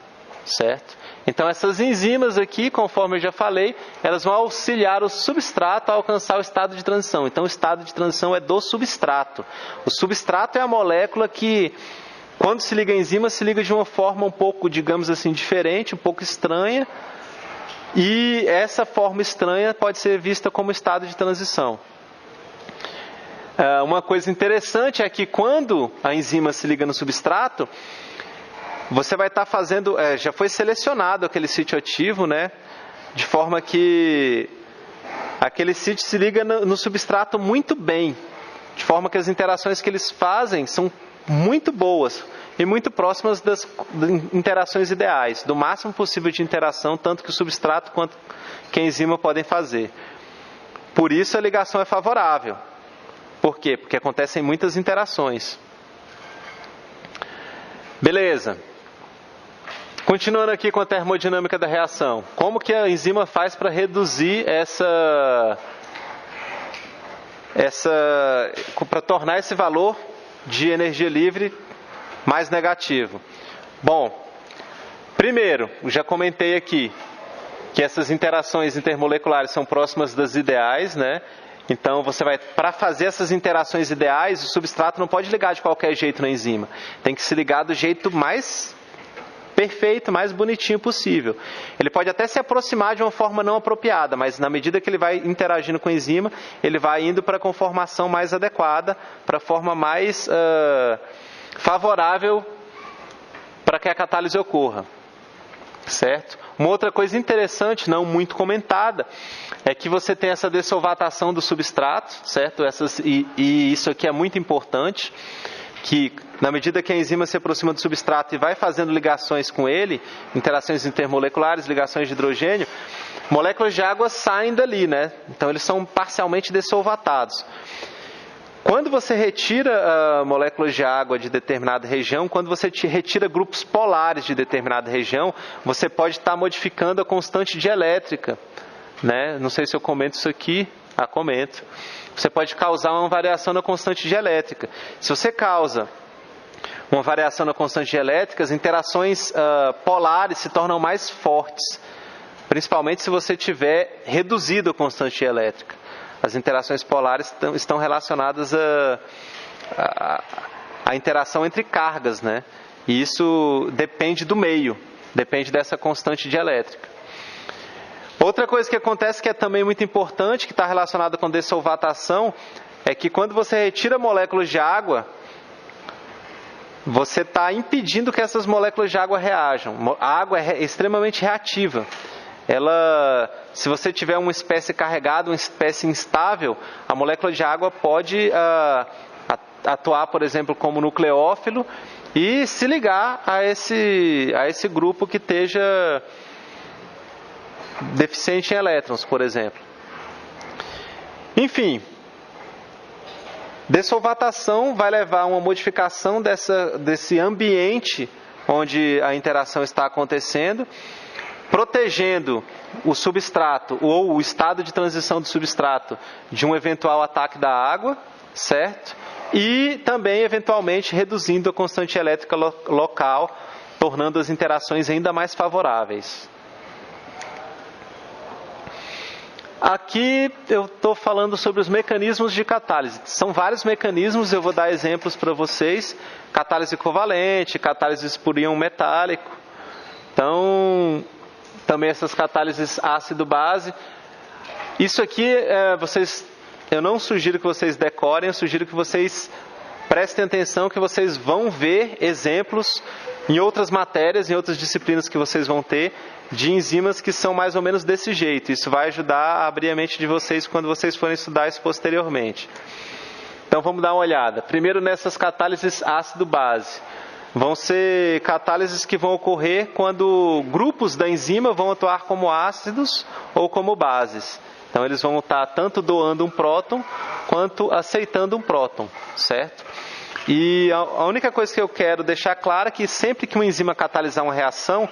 certo? Então essas enzimas aqui, conforme eu já falei, elas vão auxiliar o substrato a alcançar o estado de transição. Então o estado de transição é do substrato. O substrato é a molécula que, quando se liga à enzima, se liga de uma forma um pouco, digamos assim, diferente, um pouco estranha. E essa forma estranha pode ser vista como estado de transição. Uma coisa interessante é que quando a enzima se liga no substrato, você vai estar fazendo, já foi selecionado aquele sítio ativo, né? De forma que aquele sítio se liga no substrato muito bem. De forma que as interações que eles fazem são muito boas e muito próximas das interações ideais, do máximo possível de interação, tanto que o substrato quanto que a enzima podem fazer. Por isso a ligação é favorável. Por quê? Porque acontecem muitas interações. Beleza. Continuando aqui com a termodinâmica da reação. Como que a enzima faz para reduzir para tornar esse valor de energia livre mais negativo? Bom, primeiro, já comentei aqui que essas interações intermoleculares são próximas das ideais, né? Então, para fazer essas interações ideais, o substrato não pode ligar de qualquer jeito na enzima. Tem que se ligar do jeito mais perfeito, mais bonitinho possível. Ele pode até se aproximar de uma forma não apropriada, mas na medida que ele vai interagindo com a enzima, ele vai indo para a conformação mais adequada, para a forma mais favorável para que a catálise ocorra. Certo? Uma outra coisa interessante, não muito comentada, é que você tem essa dessolvatação do substrato, certo? E isso aqui é muito importante, que na medida que a enzima se aproxima do substrato e vai fazendo ligações com ele, interações intermoleculares, ligações de hidrogênio, moléculas de água saem dali, né? Então eles são parcialmente dessolvatados. Quando você retira moléculas de água de determinada região, quando você retira grupos polares de determinada região, você pode estar modificando a constante dielétrica, né? Não sei se eu comento isso aqui. Comento. Você pode causar uma variação na constante dielétrica. Se você causa uma variação na constante dielétrica, as interações polares se tornam mais fortes, principalmente se você tiver reduzido a constante dielétrica. As interações polares estão relacionadas à interação entre cargas, né? E isso depende do meio, depende dessa constante dielétrica. Outra coisa que acontece que é também muito importante, que está relacionada com dessolvatação, é que quando você retira moléculas de água, você está impedindo que essas moléculas de água reajam. A água é extremamente reativa. Se você tiver uma espécie carregada, uma espécie instável, a molécula de água pode atuar, por exemplo, como nucleófilo e se ligar a esse grupo que esteja deficiente em elétrons, por exemplo. Enfim, dessolvatação vai levar a uma modificação desse ambiente onde a interação está acontecendo, protegendo o substrato ou o estado de transição do substrato de um eventual ataque da água, certo? E também, eventualmente, reduzindo a constante elétrica local, tornando as interações ainda mais favoráveis. Aqui eu estou falando sobre os mecanismos de catálise. São vários mecanismos, eu vou dar exemplos para vocês. Catálise covalente, catálise por íon metálico. Então, também essas catálises ácido-base. Isso aqui, eu não sugiro que vocês decorem, eu sugiro que vocês prestem atenção, que vocês vão ver exemplos em outras matérias, em outras disciplinas que vocês vão ter, de enzimas que são mais ou menos desse jeito. Isso vai ajudar a abrir a mente de vocês quando vocês forem estudar isso posteriormente. Então vamos dar uma olhada. Primeiro nessas catálises ácido-base. Vão ser catálises que vão ocorrer quando grupos da enzima vão atuar como ácidos ou como bases. Então eles vão estar tanto doando um próton quanto aceitando um próton, certo? E a única coisa que eu quero deixar clara é que sempre que uma enzima catalisar uma reação,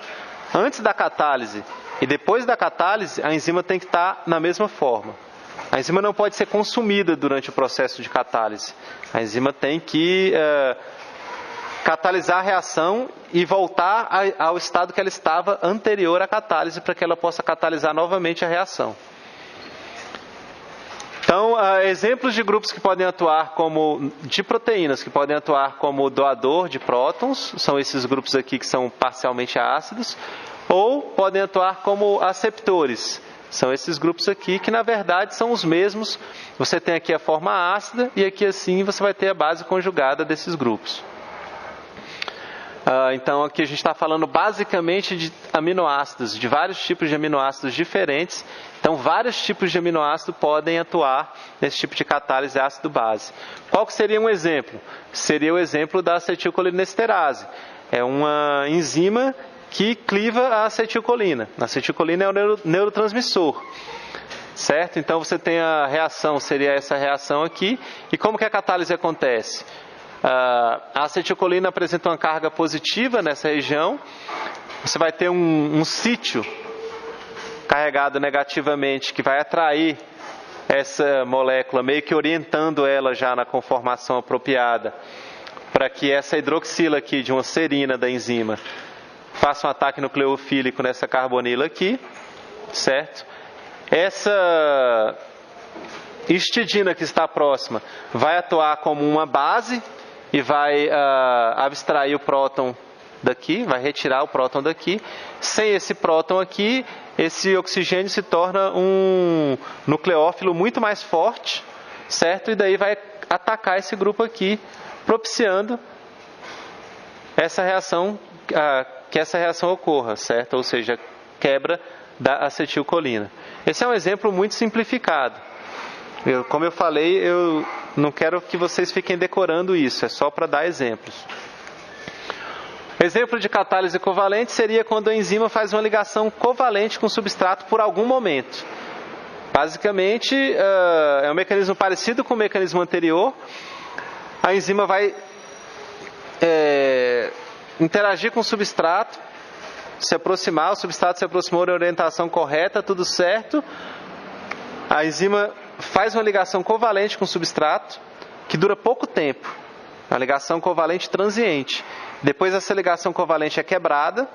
antes da catálise e depois da catálise, a enzima tem que estar na mesma forma. A enzima não pode ser consumida durante o processo de catálise. A enzima tem que catalisar a reação e voltar ao estado que ela estava anterior à catálise para que ela possa catalisar novamente a reação. Então, exemplos de grupos que podem atuar de proteínas, que podem atuar como doador de prótons, são esses grupos aqui que são parcialmente ácidos, ou podem atuar como aceptores, são esses grupos aqui que na verdade são os mesmos. Você tem aqui a forma ácida e aqui assim você vai ter a base conjugada desses grupos. Então aqui a gente está falando basicamente de aminoácidos, de vários tipos de aminoácidos diferentes. Então vários tipos de aminoácido podem atuar nesse tipo de catálise ácido-base. Qual que seria um exemplo? Seria o exemplo da acetilcolinesterase. É uma enzima que cliva a acetilcolina. A acetilcolina é o neurotransmissor. certo? Então você tem a reação, seria essa reação aqui. E como que a catálise acontece? A acetilcolina apresenta uma carga positiva nessa região. Você vai ter um sítio carregado negativamente que vai atrair essa molécula, meio que orientando ela já na conformação apropriada, para que essa hidroxila aqui de uma serina da enzima faça um ataque nucleofílico nessa carbonila aqui, certo? Essa histidina que está próxima vai atuar como uma base e vai abstrair o próton daqui, vai retirar o próton daqui. Sem esse próton aqui, esse oxigênio se torna um nucleófilo muito mais forte, certo? E daí vai atacar esse grupo aqui, propiciando essa reação, que essa reação ocorra, certo? Ou seja, quebra da acetilcolina. Esse é um exemplo muito simplificado. Como eu falei, eu não quero que vocês fiquem decorando isso, é só para dar exemplos. Exemplo de catálise covalente seria quando a enzima faz uma ligação covalente com o substrato por algum momento. Basicamente, é um mecanismo parecido com o mecanismo anterior. A enzima vai interagir com o substrato, se aproximar, o substrato se aproximou na orientação correta, tudo certo. A enzima faz uma ligação covalente com o substrato, que dura pouco tempo. Uma ligação covalente transiente. Depois essa ligação covalente é quebrada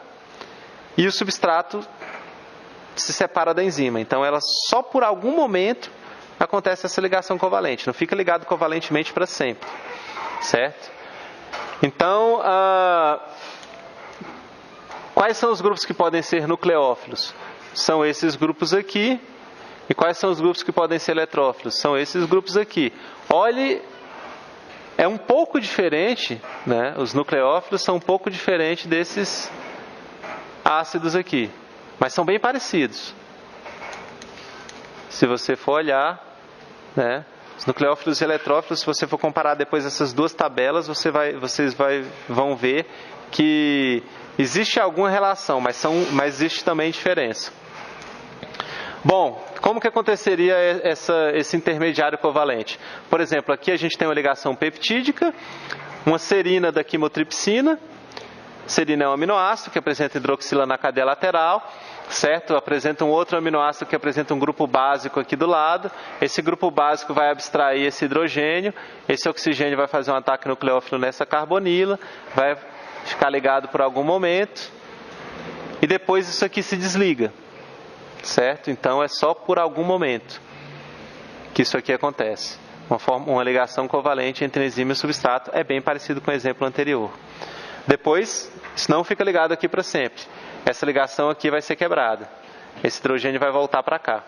e o substrato se separa da enzima. Então ela só por algum momento acontece essa ligação covalente. Não fica ligado covalentemente para sempre. Certo? Então, quais são os grupos que podem ser nucleófilos? São esses grupos aqui. E quais são os grupos que podem ser eletrófilos? São esses grupos aqui. Olhe, é um pouco diferente, né? Os nucleófilos são um pouco diferentes desses ácidos aqui, mas são bem parecidos. Se você for olhar, né? Os nucleófilos e eletrófilos, se você for comparar depois essas duas tabelas, vocês vão ver que existe alguma relação, mas existe também diferença. Bom, como que aconteceria esse intermediário covalente? Por exemplo, aqui a gente tem uma ligação peptídica, uma serina da quimotripsina. Serina é um aminoácido que apresenta hidroxila na cadeia lateral, certo? Apresenta um outro aminoácido que apresenta um grupo básico aqui do lado. Esse grupo básico vai abstrair esse hidrogênio, esse oxigênio vai fazer um ataque nucleófilo nessa carbonila, vai ficar ligado por algum momento, e depois isso aqui se desliga. Certo? Então é só por algum momento que isso aqui acontece. Uma ligação covalente entre enzima e substrato é bem parecido com o exemplo anterior. Depois, isso não fica ligado aqui para sempre. Essa ligação aqui vai ser quebrada. Esse hidrogênio vai voltar para cá.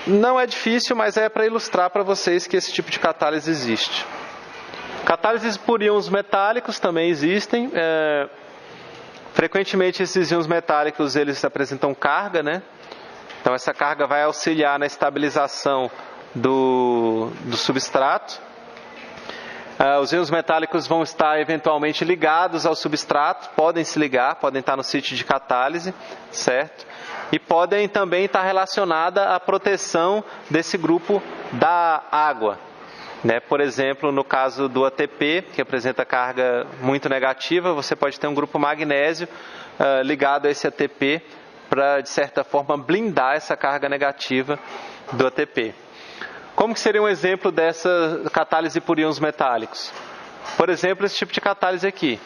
Não é difícil, mas é para ilustrar para vocês que esse tipo de catálise existe. Catálises por íons metálicos também existem. Frequentemente esses íons metálicos eles apresentam carga, né? Então essa carga vai auxiliar na estabilização do substrato. Os íons metálicos vão estar eventualmente ligados ao substrato, podem se ligar, podem estar no sítio de catálise, certo? E podem também estar relacionada à proteção desse grupo da água. Né? Por exemplo, no caso do ATP, que apresenta carga muito negativa, você pode ter um grupo magnésio ligado a esse ATP para, de certa forma, blindar essa carga negativa do ATP. Como que seria um exemplo dessa catálise por íons metálicos? Por exemplo, esse tipo de catálise aqui.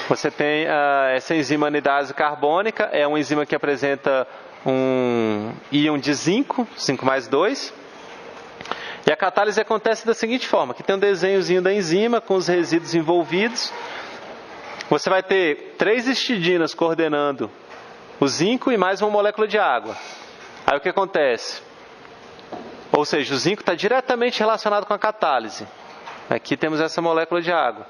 Você tem essa enzima anidase carbônica, é uma enzima que apresenta um íon de zinco, 5+2. E a catálise acontece da seguinte forma, que tem um desenhozinho da enzima com os resíduos envolvidos. Você vai ter 3 histidinas coordenando o zinco e mais uma molécula de água. Aí o que acontece? Ou seja, o zinco está diretamente relacionado com a catálise. Aqui temos essa molécula de água.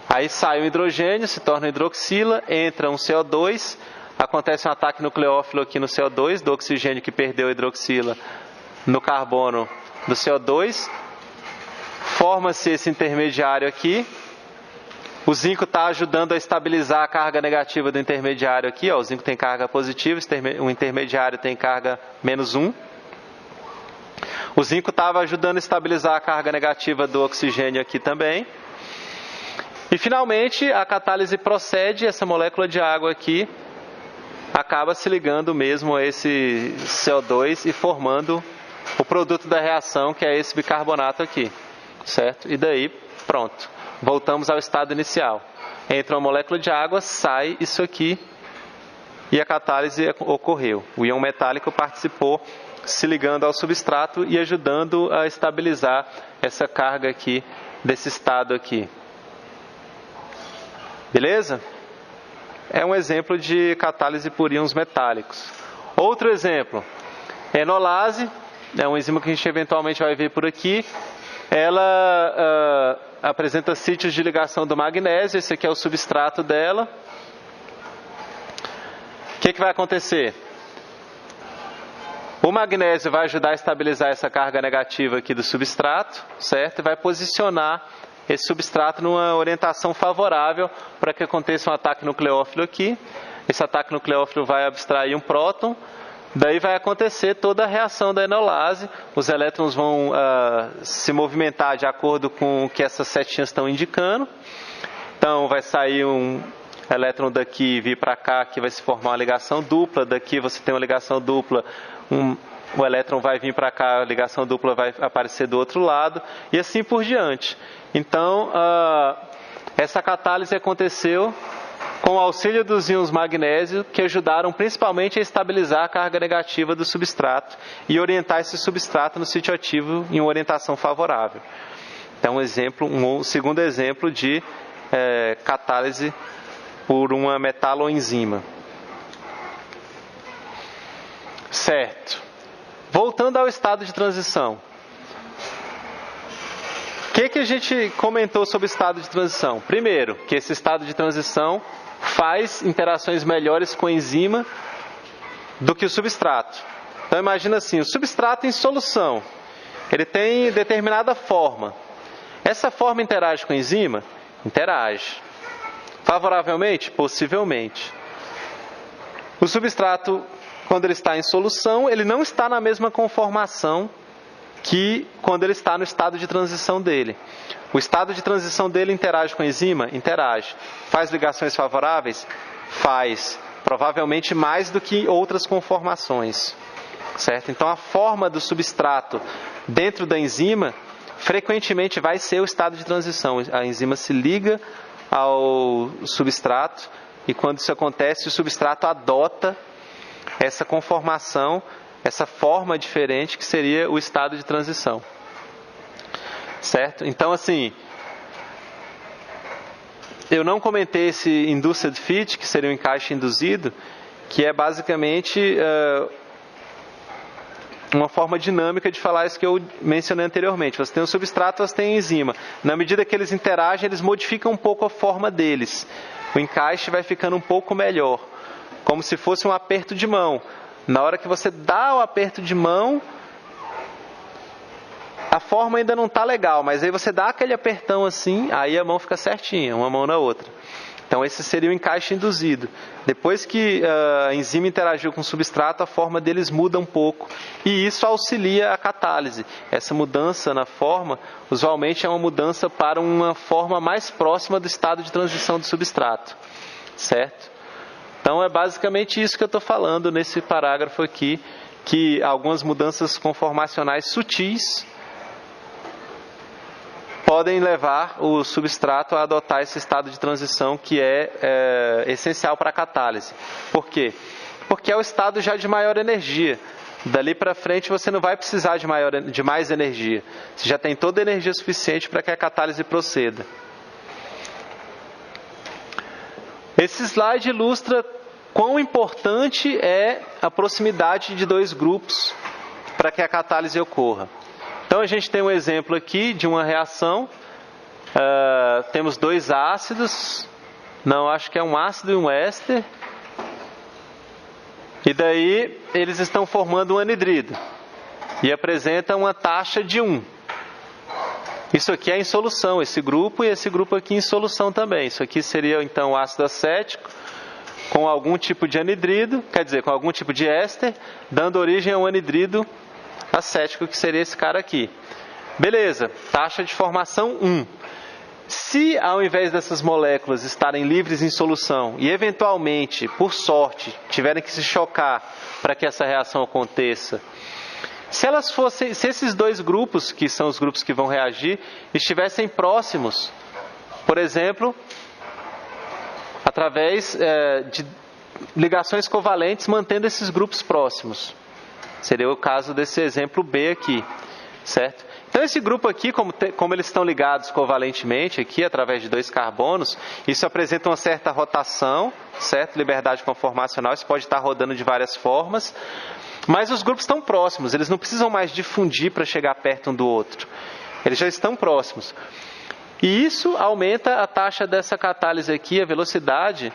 Aí sai o hidrogênio, se torna hidroxila, entra um CO2, acontece um ataque nucleófilo aqui no CO2, do oxigênio que perdeu a hidroxila no carbono do CO2, forma-se esse intermediário aqui, O zinco está ajudando a estabilizar a carga negativa do intermediário aqui. Ó, o zinco tem carga positiva, o intermediário tem carga -1. O zinco estava ajudando a estabilizar a carga negativa do oxigênio aqui também. E finalmente a catálise procede, essa molécula de água aqui acaba se ligando mesmo a esse CO2 e formando o produto da reação, que é esse bicarbonato aqui, certo? E daí, pronto, voltamos ao estado inicial. Entra uma molécula de água, sai isso aqui e a catálise ocorreu. O íon metálico participou, se ligando ao substrato e ajudando a estabilizar essa carga aqui, desse estado aqui. Beleza? É um exemplo de catálise por íons metálicos. Outro exemplo, enolase, é um enzima que a gente eventualmente vai ver por aqui. Ela apresenta sítios de ligação do magnésio, esse aqui é o substrato dela. O que vai acontecer? O magnésio vai ajudar a estabilizar essa carga negativa aqui do substrato, certo? E vai posicionar esse substrato numa orientação favorável para que aconteça um ataque nucleófilo aqui. Esse ataque nucleófilo vai abstrair um próton. Daí vai acontecer toda a reação da enolase. Os elétrons vão se movimentar de acordo com o que essas setinhas estão indicando. Então vai sair um elétron daqui e vir para cá, que vai se formar uma ligação dupla. Daqui você tem uma ligação dupla, o elétron vai vir para cá, a ligação dupla vai aparecer do outro lado, e assim por diante. Então, essa catálise aconteceu com o auxílio dos íons magnésio, que ajudaram principalmente a estabilizar a carga negativa do substrato e orientar esse substrato no sítio ativo em uma orientação favorável. Então, um segundo exemplo de catálise por uma metaloenzima. Certo. Voltando ao estado de transição. O que a gente comentou sobre o estado de transição? Primeiro, que esse estado de transição faz interações melhores com a enzima do que o substrato. Então imagina assim, o substrato em solução, ele tem determinada forma. Essa forma interage com a enzima? Interage. Favoravelmente? Possivelmente. O substrato, quando ele está em solução, ele não está na mesma conformação que quando ele está no estado de transição dele. O estado de transição dele interage com a enzima? Interage. Faz ligações favoráveis? Faz. Provavelmente mais do que outras conformações. Certo? Então a forma do substrato dentro da enzima frequentemente vai ser o estado de transição. A enzima se liga ao substrato e quando isso acontece, o substrato adota essa conformação, essa forma diferente que seria o estado de transição. Certo? Então, assim, eu não comentei esse induced fit, que seria um encaixe induzido, que é basicamente uma forma dinâmica de falar isso que eu mencionei anteriormente. Você tem um substrato, você tem a enzima. Na medida que eles interagem, eles modificam um pouco a forma deles. O encaixe vai ficando um pouco melhor, como se fosse um aperto de mão. Na hora que você dá o aperto de mão, a forma ainda não está legal, mas aí você dá aquele apertão assim, aí a mão fica certinha, uma mão na outra. Então esse seria o encaixe induzido. Depois que a enzima interagiu com o substrato, a forma deles muda um pouco. E isso auxilia a catálise. Essa mudança na forma, usualmente é uma mudança para uma forma mais próxima do estado de transição do substrato. Certo? Então é basicamente isso que eu estou falando nesse parágrafo aqui, que algumas mudanças conformacionais sutis podem levar o substrato a adotar esse estado de transição que é essencial para a catálise. Por quê? Porque é o estado já de maior energia. Dali para frente você não vai precisar de mais energia. Você já tem toda a energia suficiente para que a catálise proceda. Esse slide ilustra quão importante é a proximidade de dois grupos para que a catálise ocorra. Então a gente tem um exemplo aqui de uma reação. Temos dois ácidos. Não, acho que é um ácido e um éster. E daí eles estão formando um anidrido. E apresentam uma taxa de 1. Isso aqui é em solução, esse grupo, e esse grupo aqui em solução também. Isso aqui seria então o ácido acético com algum tipo de anidrido, quer dizer, com algum tipo de éster, dando origem a um anidrido acético, que seria esse cara aqui. Beleza, taxa de formação 1. Se ao invés dessas moléculas estarem livres em solução e eventualmente, por sorte, tiverem que se chocar para que essa reação aconteça, se esses dois grupos, que são os grupos que vão reagir, estivessem próximos, por exemplo, através de ligações covalentes mantendo esses grupos próximos. Seria o caso desse exemplo B aqui, certo? Então esse grupo aqui, como eles estão ligados covalentemente aqui, através de 2 carbonos, isso apresenta uma certa rotação, certo? Liberdade conformacional, isso pode estar rodando de várias formas, mas os grupos estão próximos, eles não precisam mais difundir para chegar perto um do outro. Eles já estão próximos. E isso aumenta a taxa dessa catálise aqui, a velocidade,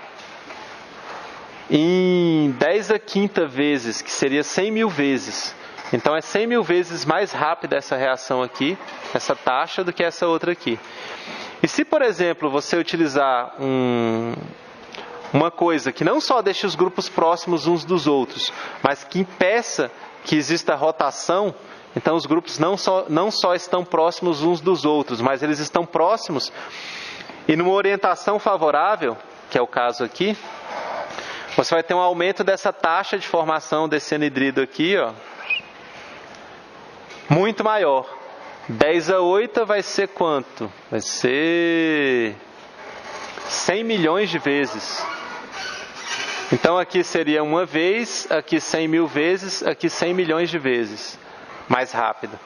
em 10 a quinta vezes, que seria 100 mil vezes. Então é 100 mil vezes mais rápida essa reação aqui, essa taxa, do que essa outra aqui. E se, por exemplo, você utilizar uma coisa que não só deixe os grupos próximos uns dos outros, mas que impeça que exista rotação, então os grupos não só estão próximos uns dos outros, mas eles estão próximos e numa orientação favorável, que é o caso aqui, você vai ter um aumento dessa taxa de formação desse anidrido aqui, ó, muito maior. 10 a 8 vai ser quanto? Vai ser 100 milhões de vezes. Então aqui seria uma vez, aqui 100 mil vezes, aqui 100 milhões de vezes. Mais rápido.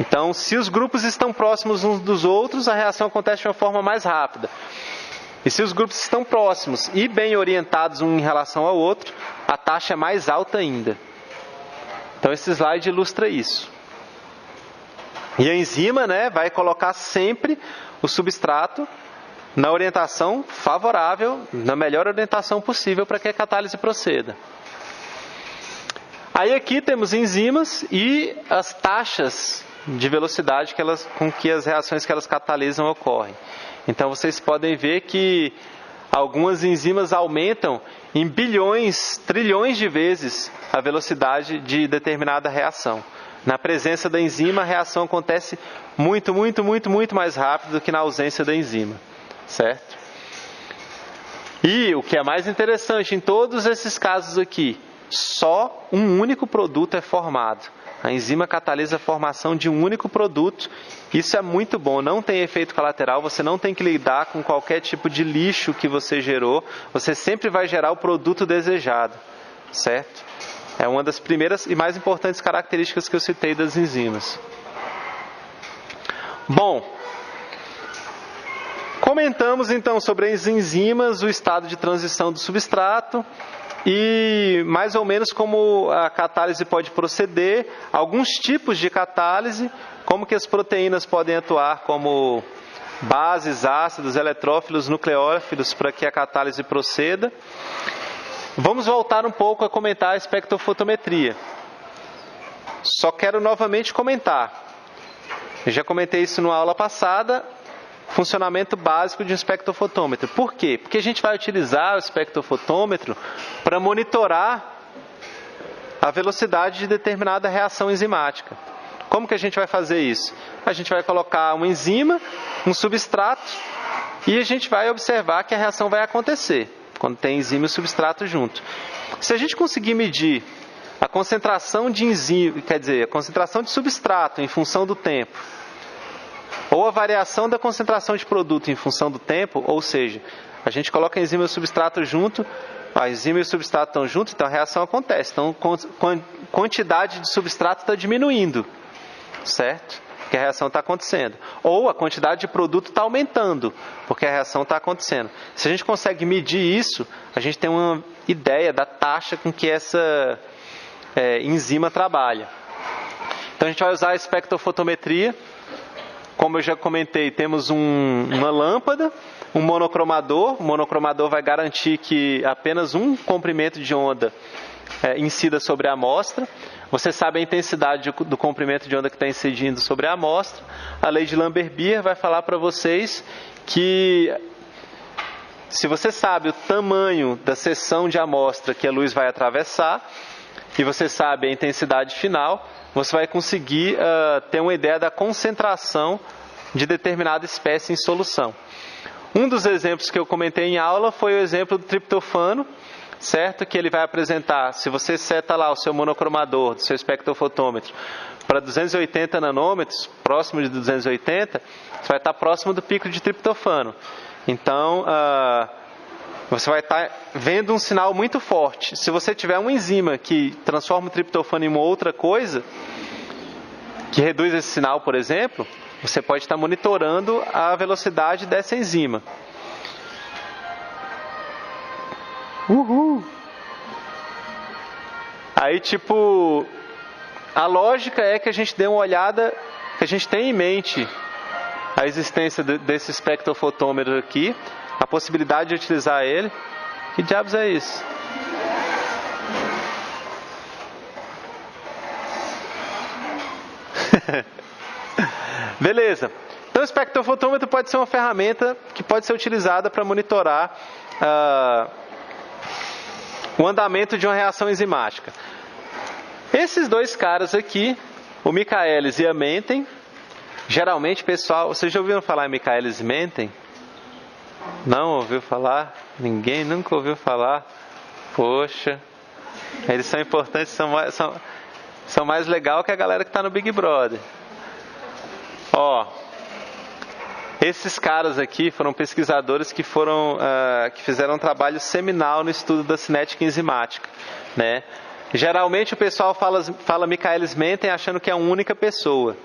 Então, se os grupos estão próximos uns dos outros, a reação acontece de uma forma mais rápida. E se os grupos estão próximos e bem orientados um em relação ao outro, a taxa é mais alta ainda. Então esse slide ilustra isso. E a enzima, vai colocar sempre o substrato na orientação favorável, na melhor orientação possível para que a catálise proceda. Aí aqui temos enzimas e as taxas de velocidade com que as reações que elas catalisam ocorrem. Então vocês podem ver que algumas enzimas aumentam em bilhões, trilhões de vezes a velocidade de determinada reação. Na presença da enzima, a reação acontece muito mais rápido do que na ausência da enzima, certo? E o que é mais interessante, em todos esses casos aqui, só um único produto é formado. A enzima catalisa a formação de um único produto. Isso é muito bom, não tem efeito colateral, você não tem que lidar com qualquer tipo de lixo que você gerou, você sempre vai gerar o produto desejado, certo? É uma das primeiras e mais importantes características que eu citei das enzimas. Bom, comentamos então sobre as enzimas, o estado de transição do substrato e mais ou menos como a catálise pode proceder, alguns tipos de catálise, como que as proteínas podem atuar como bases, ácidos, eletrófilos, nucleófilos para que a catálise proceda. Vamos voltar um pouco a comentar a espectrofotometria. Só quero novamente comentar. Eu já comentei isso numa aula passada, funcionamento básico de um espectrofotômetro. Por quê? Porque a gente vai utilizar o espectrofotômetro para monitorar a velocidade de determinada reação enzimática. Como que a gente vai fazer isso? A gente vai colocar uma enzima, um substrato, e a gente vai observar que a reação vai acontecer quando tem enzima e substrato junto. Se a gente conseguir medir a concentração de enzima, quer dizer, a concentração de substrato em função do tempo, ou a variação da concentração de produto em função do tempo, ou seja, a gente coloca a enzima e o substrato junto, a enzima e o substrato estão juntos, então a reação acontece. Então, a quantidade de substrato está diminuindo, certo? Porque a reação está acontecendo. Ou a quantidade de produto está aumentando, porque a reação está acontecendo. Se a gente consegue medir isso, a gente tem uma ideia da taxa com que essa enzima trabalha. Então a gente vai usar a espectrofotometria. Como eu já comentei, temos uma lâmpada um monocromador. O monocromador vai garantir que apenas um comprimento de onda incida sobre a amostra. Você sabe a intensidade do comprimento de onda que está incidindo sobre a amostra. A lei de Lambert-Beer vai falar para vocês que, se você sabe o tamanho da seção de amostra que a luz vai atravessar, e você sabe a intensidade final, você vai conseguir ter uma ideia da concentração de determinada espécie em solução. Um dos exemplos que eu comentei em aula foi o exemplo do triptofano, certo? Que ele vai apresentar, se você seta lá o seu monocromador, do seu espectrofotômetro, para 280 nanômetros, próximo de 280, você vai estar próximo do pico de triptofano. Então, você vai estar vendo um sinal muito forte. Se você tiver uma enzima que transforma o triptofano em uma outra coisa, que reduz esse sinal, por exemplo, você pode estar monitorando a velocidade dessa enzima. Aí, tipo, a lógica é que a gente dê uma olhada, que a gente tenha em mente a existência desse espectrofotômetro aqui, a possibilidade de utilizar ele. Que diabos é isso? Beleza. Então, o espectrofotômetro pode ser uma ferramenta que pode ser utilizada para monitorar o andamento de uma reação enzimática. Esses dois caras aqui, o Michaelis e a Menten, geralmente, pessoal, vocês já ouviram falar em Michaelis e Menten? Não ouviu falar? Ninguém nunca ouviu falar? Poxa, eles são importantes, são mais legal que a galera que está no Big Brother. Ó, esses caras aqui foram pesquisadores que fizeram um trabalho seminal no estudo da cinética enzimática, né? Geralmente o pessoal fala Michaelis Menten achando que é uma única pessoa.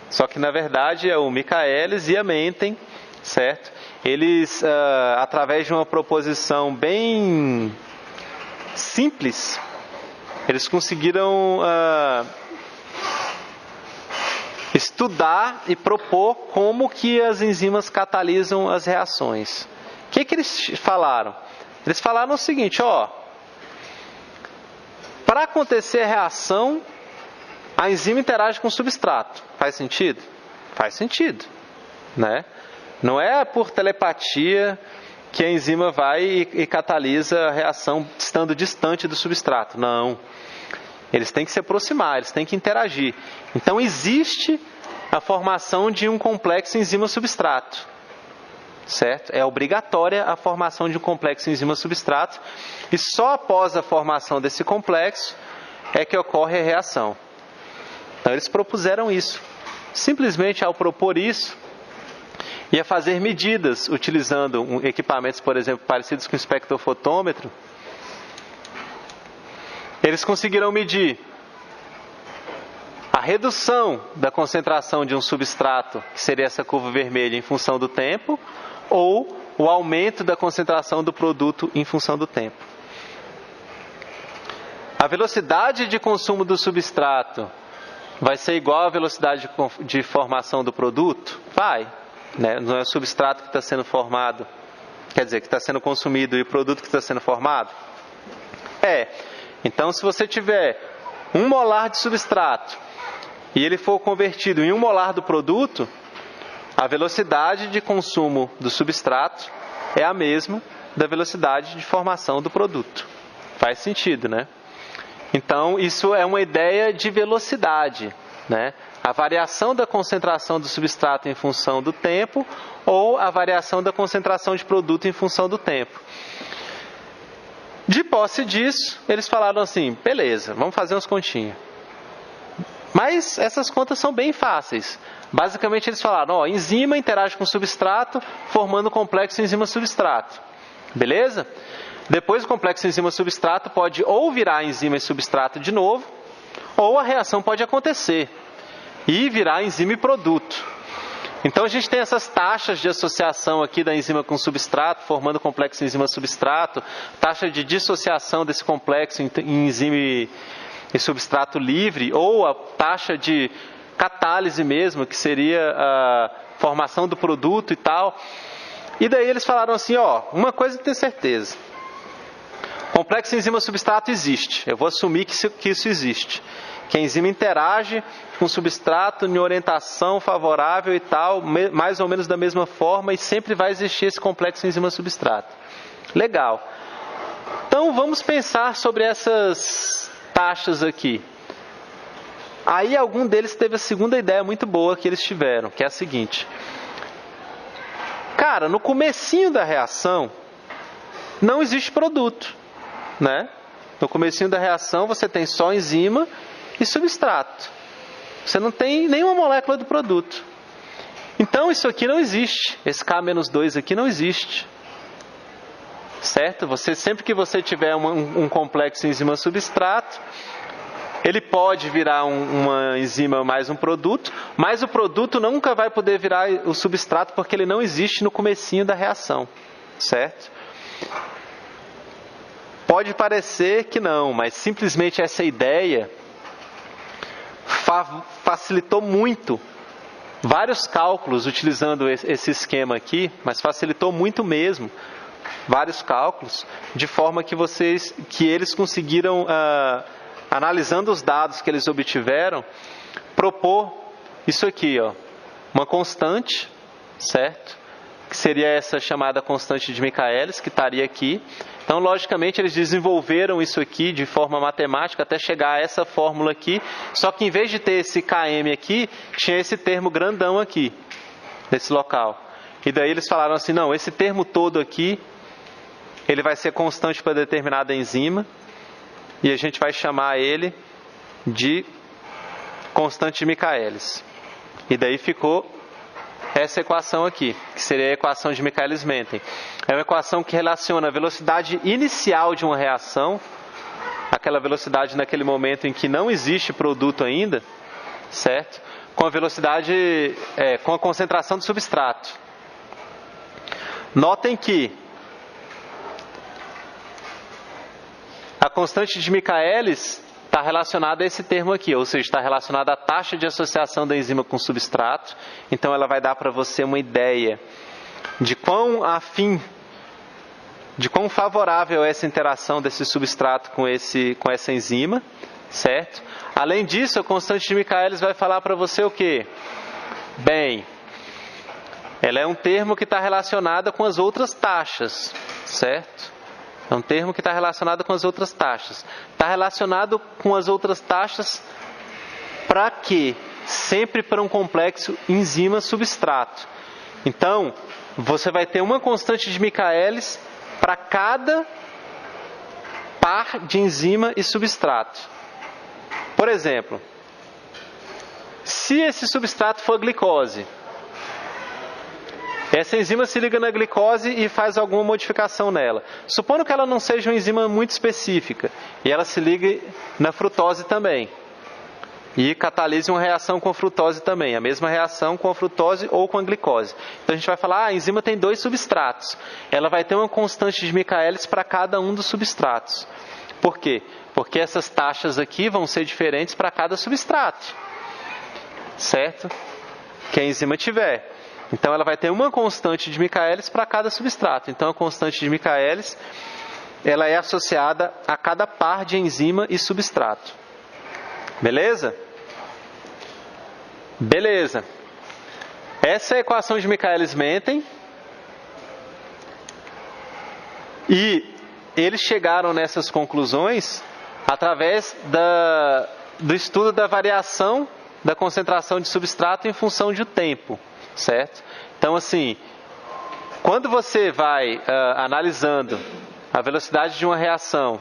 Só que na verdade é o Michaelis e a Menten, certo? Eles, através de uma proposição bem simples, eles conseguiram estudar e propor como que as enzimas catalisam as reações. O que eles falaram? Eles falaram o seguinte, para acontecer a reação, a enzima interage com o substrato. Faz sentido? Faz sentido, né? Não é por telepatia que a enzima vai e catalisa a reação estando distante do substrato. Não. Eles têm que se aproximar, eles têm que interagir. Então, existe a formação de um complexo enzima-substrato. Certo? É obrigatória a formação de um complexo enzima-substrato. E só após a formação desse complexo é que ocorre a reação. Então, eles propuseram isso. Simplesmente, ao propor isso, ia fazer medidas utilizando equipamentos, por exemplo, parecidos com o espectrofotômetro. Eles conseguiram medir a redução da concentração de um substrato, que seria essa curva vermelha, em função do tempo, ou o aumento da concentração do produto em função do tempo. A velocidade de consumo do substrato vai ser igual à velocidade de formação do produto? Vai. Né? Não é o substrato que está sendo formado, quer dizer, que está sendo consumido e o produto que está sendo formado? É. Então, se você tiver 1 molar de substrato e ele for convertido em 1 molar do produto, a velocidade de consumo do substrato é a mesma da velocidade de formação do produto. Faz sentido, né? Então, isso é uma ideia de velocidade, né? A variação da concentração do substrato em função do tempo ou a variação da concentração de produto em função do tempo. De posse disso, eles falaram assim, beleza, vamos fazer umas continhas. Mas essas contas são bem fáceis. Basicamente eles falaram, enzima interage com substrato, formando complexo enzima-substrato. Beleza? Depois o complexo enzima-substrato pode ou virar enzima e substrato de novo, ou a reação pode acontecer e virar enzima e produto. Então a gente tem essas taxas de associação aqui da enzima com substrato, formando complexo enzima-substrato, taxa de dissociação desse complexo em enzima e substrato livre, ou a taxa de catálise mesmo, que seria a formação do produto e tal. E daí eles falaram assim, ó, uma coisa eu tenho certeza. Complexo enzima-substrato existe. Eu vou assumir que isso existe. Que a enzima interage com o substrato em orientação favorável e tal, mais ou menos da mesma forma, e sempre vai existir esse complexo enzima-substrato. Legal. Então vamos pensar sobre essas taxas aqui. Aí algum deles teve a segunda ideia muito boa que eles tiveram, que é a seguinte. Cara, no comecinho da reação, não existe produto, né? No comecinho da reação você tem só enzima e substrato. Você não tem nenhuma molécula do produto. Então isso aqui não existe. Esse K-2 aqui não existe. Certo? Sempre que você tiver um complexo enzima-substrato, ele pode virar uma enzima mais um produto, mas o produto nunca vai poder virar o substrato porque ele não existe no comecinho da reação. Certo? Pode parecer que não, mas simplesmente essa ideia facilitou muito vários cálculos utilizando esse esquema aqui, mas facilitou muito mesmo vários cálculos, de forma que eles conseguiram, analisando os dados que eles obtiveram, propor isso aqui, ó, uma constante, certo? Que seria essa chamada constante de Michaelis, que estaria aqui. Então, logicamente, eles desenvolveram isso aqui de forma matemática até chegar a essa fórmula aqui, só que em vez de ter esse Km aqui, tinha esse termo grandão aqui, nesse local. E daí eles falaram assim, não, esse termo todo aqui, ele vai ser constante para determinada enzima, e a gente vai chamar ele de constante de Michaelis. E daí ficou essa equação aqui, que seria a equação de Michaelis-Menten. É uma equação que relaciona a velocidade inicial de uma reação, aquela velocidade naquele momento em que não existe produto ainda, certo? Com a velocidade, com a concentração do substrato. Notem que a constante de Michaelis está relacionada a esse termo aqui, ou seja, está relacionada à taxa de associação da enzima com o substrato. Então ela vai dar para você uma ideia de quão favorável é essa interação desse substrato com essa enzima, certo? Além disso, a constante de Michaelis vai falar para você o quê? Bem, ela é um termo que está relacionado com as outras taxas, certo? É um termo que está relacionado com as outras taxas. Está relacionado com as outras taxas para quê? Sempre para um complexo enzima-substrato. Então, você vai ter uma constante de Michaelis para cada par de enzima e substrato. Por exemplo, se esse substrato for glicose, essa enzima se liga na glicose e faz alguma modificação nela. Supondo que ela não seja uma enzima muito específica, e ela se liga na frutose também. E catalise uma reação com a frutose também, a mesma reação com a frutose ou com a glicose. Então a gente vai falar, a enzima tem 2 substratos. Ela vai ter uma constante de Michaelis para cada um dos substratos. Por quê? Porque essas taxas aqui vão ser diferentes para cada substrato. Certo? Que a enzima tiver. Então ela vai ter uma constante de Michaelis para cada substrato. Então a constante de Michaelis, ela é associada a cada par de enzima e substrato. Beleza? Beleza. Essa é a equação de Michaelis-Menten. E eles chegaram nessas conclusões através do estudo da variação da concentração de substrato em função de tempo. Certo? Então, assim, quando você vai analisando a velocidade de uma reação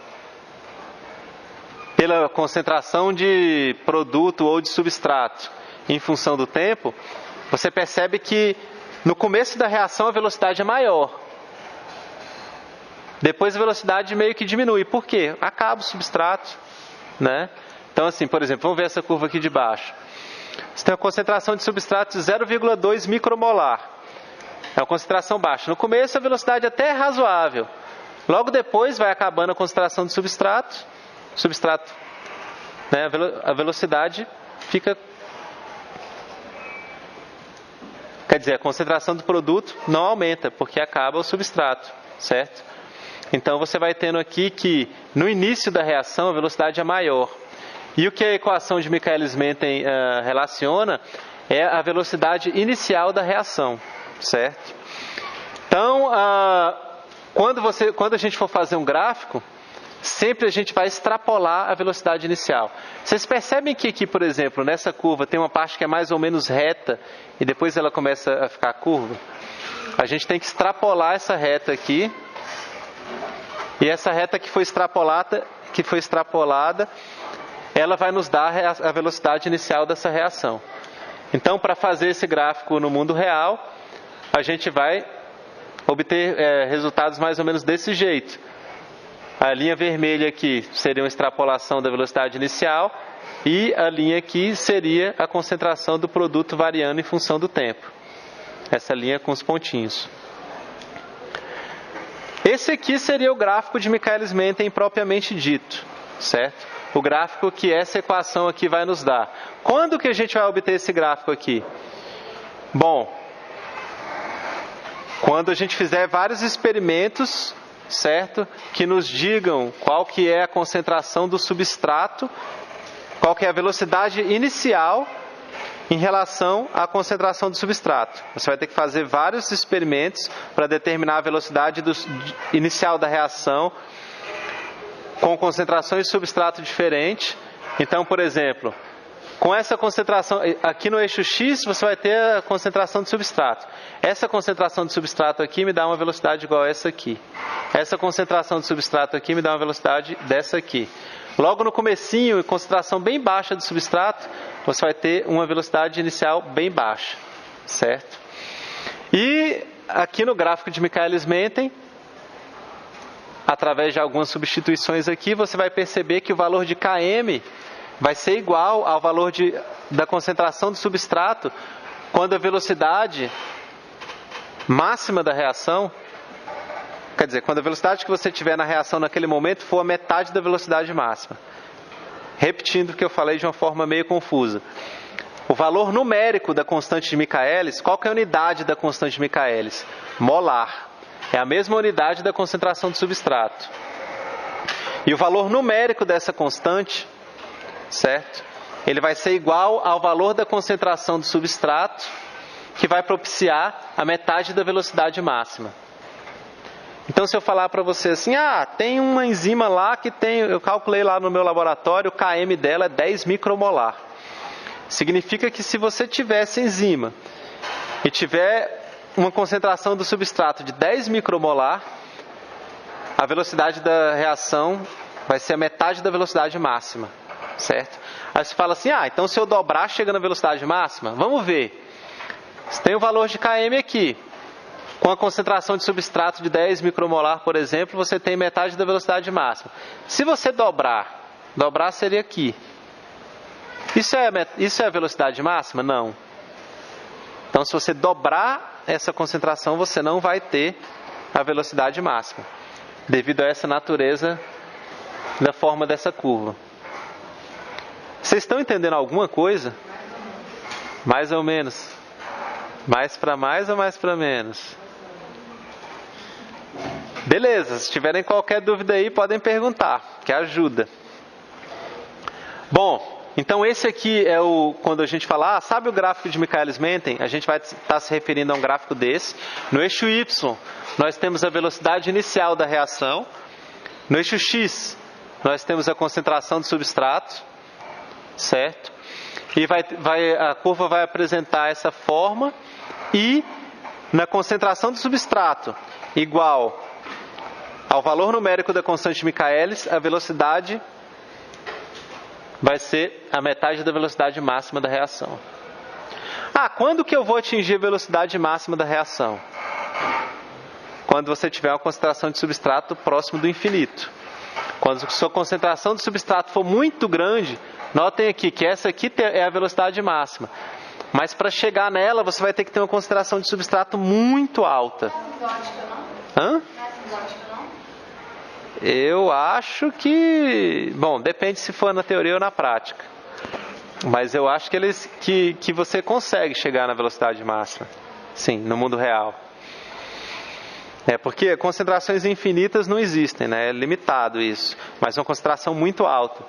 pela concentração de produto ou de substrato em função do tempo, você percebe que no começo da reação a velocidade é maior. Depois a velocidade meio que diminui. Por quê? Acaba o substrato, né? Então, assim, por exemplo, vamos ver essa curva aqui de baixo. Você tem uma concentração de substrato de 0,2 micromolar. É uma concentração baixa. No começo a velocidade até é razoável. Logo depois vai acabando a concentração de substrato. A velocidade fica Quer dizer, a concentração do produto não aumenta, porque acaba o substrato, certo? Então você vai tendo aqui que no início da reação a velocidade é maior. E o que a equação de Michaelis-Menten relaciona é a velocidade inicial da reação, certo? Então, quando a gente for fazer um gráfico, sempre a gente vai extrapolar a velocidade inicial. Vocês percebem que aqui, por exemplo, nessa curva tem uma parte que é mais ou menos reta e depois ela começa a ficar curva? A gente tem que extrapolar essa reta aqui. E essa reta que foi extrapolada, ela vai nos dar a velocidade inicial dessa reação. Então, para fazer esse gráfico no mundo real, a gente vai obter resultados mais ou menos desse jeito. A linha vermelha aqui seria uma extrapolação da velocidade inicial e a linha aqui seria a concentração do produto variando em função do tempo. Essa linha com os pontinhos. Esse aqui seria o gráfico de Michaelis-Menten propriamente dito, certo? O gráfico que essa equação aqui vai nos dar. Quando que a gente vai obter esse gráfico aqui? Bom, quando a gente fizer vários experimentos, certo? Que nos digam qual que é a concentração do substrato, qual que é a velocidade inicial em relação à concentração do substrato. Você vai ter que fazer vários experimentos para determinar a velocidade inicial da reação com concentrações de substrato diferentes. Então, por exemplo, com essa concentração, aqui no eixo X você vai ter a concentração de substrato. Essa concentração de substrato aqui me dá uma velocidade igual a essa aqui. Essa concentração de substrato aqui me dá uma velocidade dessa aqui. Logo no comecinho, concentração bem baixa de substrato, você vai ter uma velocidade inicial bem baixa, certo? E aqui no gráfico de Michaelis-Menten, através de algumas substituições aqui, você vai perceber que o valor de Km vai ser igual ao valor da concentração do substrato quando a velocidade máxima da reação, quer dizer, quando a velocidade que você tiver na reação naquele momento for a metade da velocidade máxima. Repetindo o que eu falei de uma forma meio confusa. O valor numérico da constante de Michaelis, qual que é a unidade da constante de Michaelis? Molar. É a mesma unidade da concentração do substrato. E o valor numérico dessa constante, certo? Ele vai ser igual ao valor da concentração do substrato, que vai propiciar a metade da velocidade máxima. Então, se eu falar para você assim, tem uma enzima lá que eu calculei lá no meu laboratório, o Km dela é 10 micromolar. Significa que se você tiver essa enzima e tiver uma concentração do substrato de 10 micromolar, a velocidade da reação vai ser a metade da velocidade máxima, certo? Aí você fala assim, então se eu dobrar, chega na velocidade máxima? Vamos ver. Você tem o valor de Km aqui. Com a concentração de substrato de 10 micromolar, por exemplo, você tem metade da velocidade máxima. Se você dobrar seria aqui. Isso é a velocidade máxima? Não. Então, se você dobrar essa concentração, você não vai ter a velocidade máxima, devido a essa natureza da forma dessa curva. Vocês estão entendendo alguma coisa? Mais ou menos. Mais para mais ou mais para menos? Beleza, se tiverem qualquer dúvida aí, podem perguntar, que ajuda. Bom, então esse aqui é quando a gente fala, sabe o gráfico de Michaelis-Menten? A gente vai estar se referindo a um gráfico desse. No eixo Y, nós temos a velocidade inicial da reação. No eixo X, nós temos a concentração de substrato, certo? E a curva vai apresentar essa forma e na concentração do substrato igual ao valor numérico da constante de Michaelis, a velocidade vai ser a metade da velocidade máxima da reação. Quando que eu vou atingir a velocidade máxima da reação? Quando você tiver uma concentração de substrato próximo do infinito. Quando a sua concentração de substrato for muito grande, notem aqui que essa aqui é a velocidade máxima. Mas para chegar nela, você vai ter que ter uma concentração de substrato muito alta. Hã? Eu acho que... Bom, depende se for na teoria ou na prática. Mas eu acho que você consegue chegar na velocidade máxima. Sim, no mundo real. Porque concentrações infinitas não existem, né? É limitado isso. Mas uma concentração muito alta.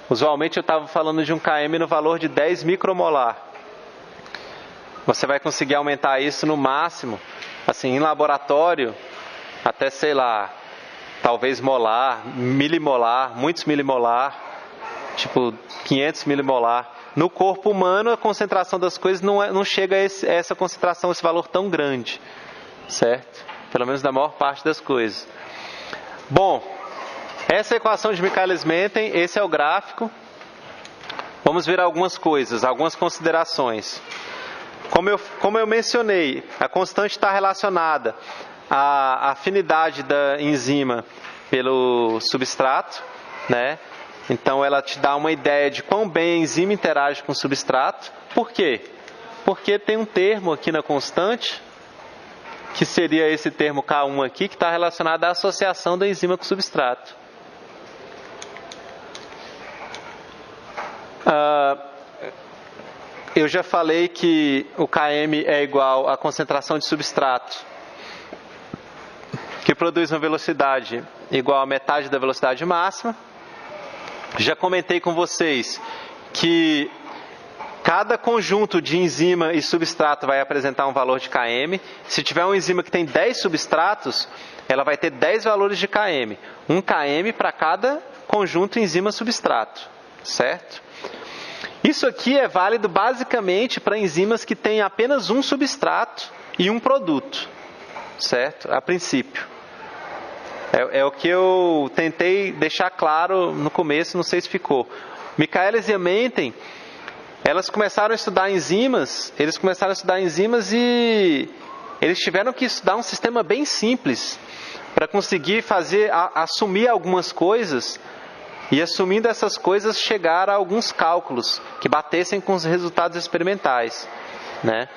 Usualmente eu estava falando de um km no valor de 10 micromolar. Você vai conseguir aumentar isso no máximo, assim, em laboratório, até, sei lá, talvez molar, milimolar, muitos milimolar, tipo 500 milimolar. No corpo humano, a concentração das coisas não chega a essa concentração, esse valor tão grande, certo? Pelo menos da maior parte das coisas. Bom, essa é a equação de Michaelis-Menten, esse é o gráfico. Vamos ver algumas coisas, algumas considerações. Como eu mencionei, a constante está relacionada à afinidade da enzima pelo substrato, né? Então ela te dá uma ideia de quão bem a enzima interage com o substrato. Por quê? Porque tem um termo aqui na constante, que seria esse termo K1 aqui, que está relacionado à associação da enzima com o substrato. Eu já falei que o Km é igual à concentração de substrato, que produz uma velocidade igual a metade da velocidade máxima. Já comentei com vocês que cada conjunto de enzima e substrato vai apresentar um valor de Km. Se tiver uma enzima que tem 10 substratos, ela vai ter 10 valores de Km. 1 Km para cada conjunto enzima-substrato, certo? Isso aqui é válido basicamente para enzimas que têm apenas um substrato e um produto, certo? A princípio. É o que eu tentei deixar claro no começo, não sei se ficou. Michaelis e Menten, eles começaram a estudar enzimas e eles tiveram que estudar um sistema bem simples para conseguir assumir algumas coisas e, assumindo essas coisas, chegar a alguns cálculos que batessem com os resultados experimentais, né?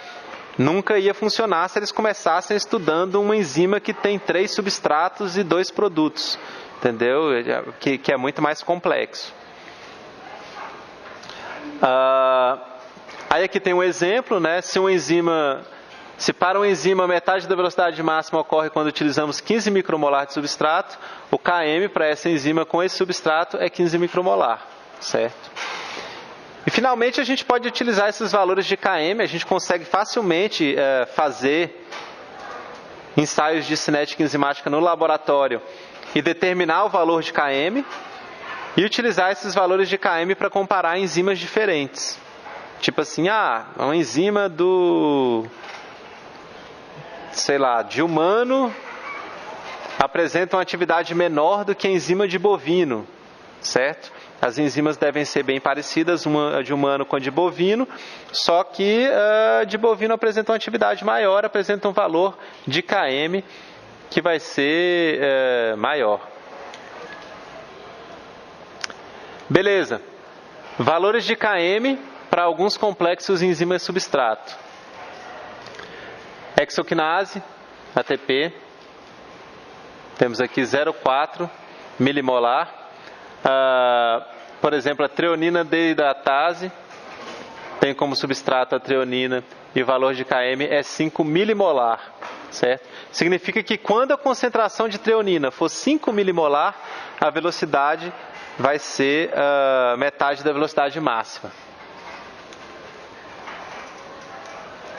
Nunca ia funcionar se eles começassem estudando uma enzima que tem 3 substratos e 2 produtos, entendeu? Que é muito mais complexo. Aí aqui tem um exemplo, né? Se para uma enzima metade da velocidade máxima ocorre quando utilizamos 15 micromolar de substrato, o Km para essa enzima com esse substrato é 15 micromolar, certo? E finalmente a gente pode utilizar esses valores de Km, a gente consegue facilmente fazer ensaios de cinética enzimática no laboratório e determinar o valor de Km e utilizar esses valores de Km para comparar enzimas diferentes. Tipo assim, uma enzima de humano apresenta uma atividade menor do que a enzima de bovino, certo? As enzimas devem ser bem parecidas, uma de humano com a de bovino, só que a de bovino apresenta uma atividade maior, apresenta um valor de Km que vai ser maior. Beleza. Valores de Km para alguns complexos enzimas substrato. Hexoquinase, ATP, temos aqui 0,4 milimolar. Por exemplo, a treonina deidratase tem como substrato a treonina e o valor de Km é 5 milimolar, certo? Significa que quando a concentração de treonina for 5 milimolar, a velocidade vai ser metade da velocidade máxima.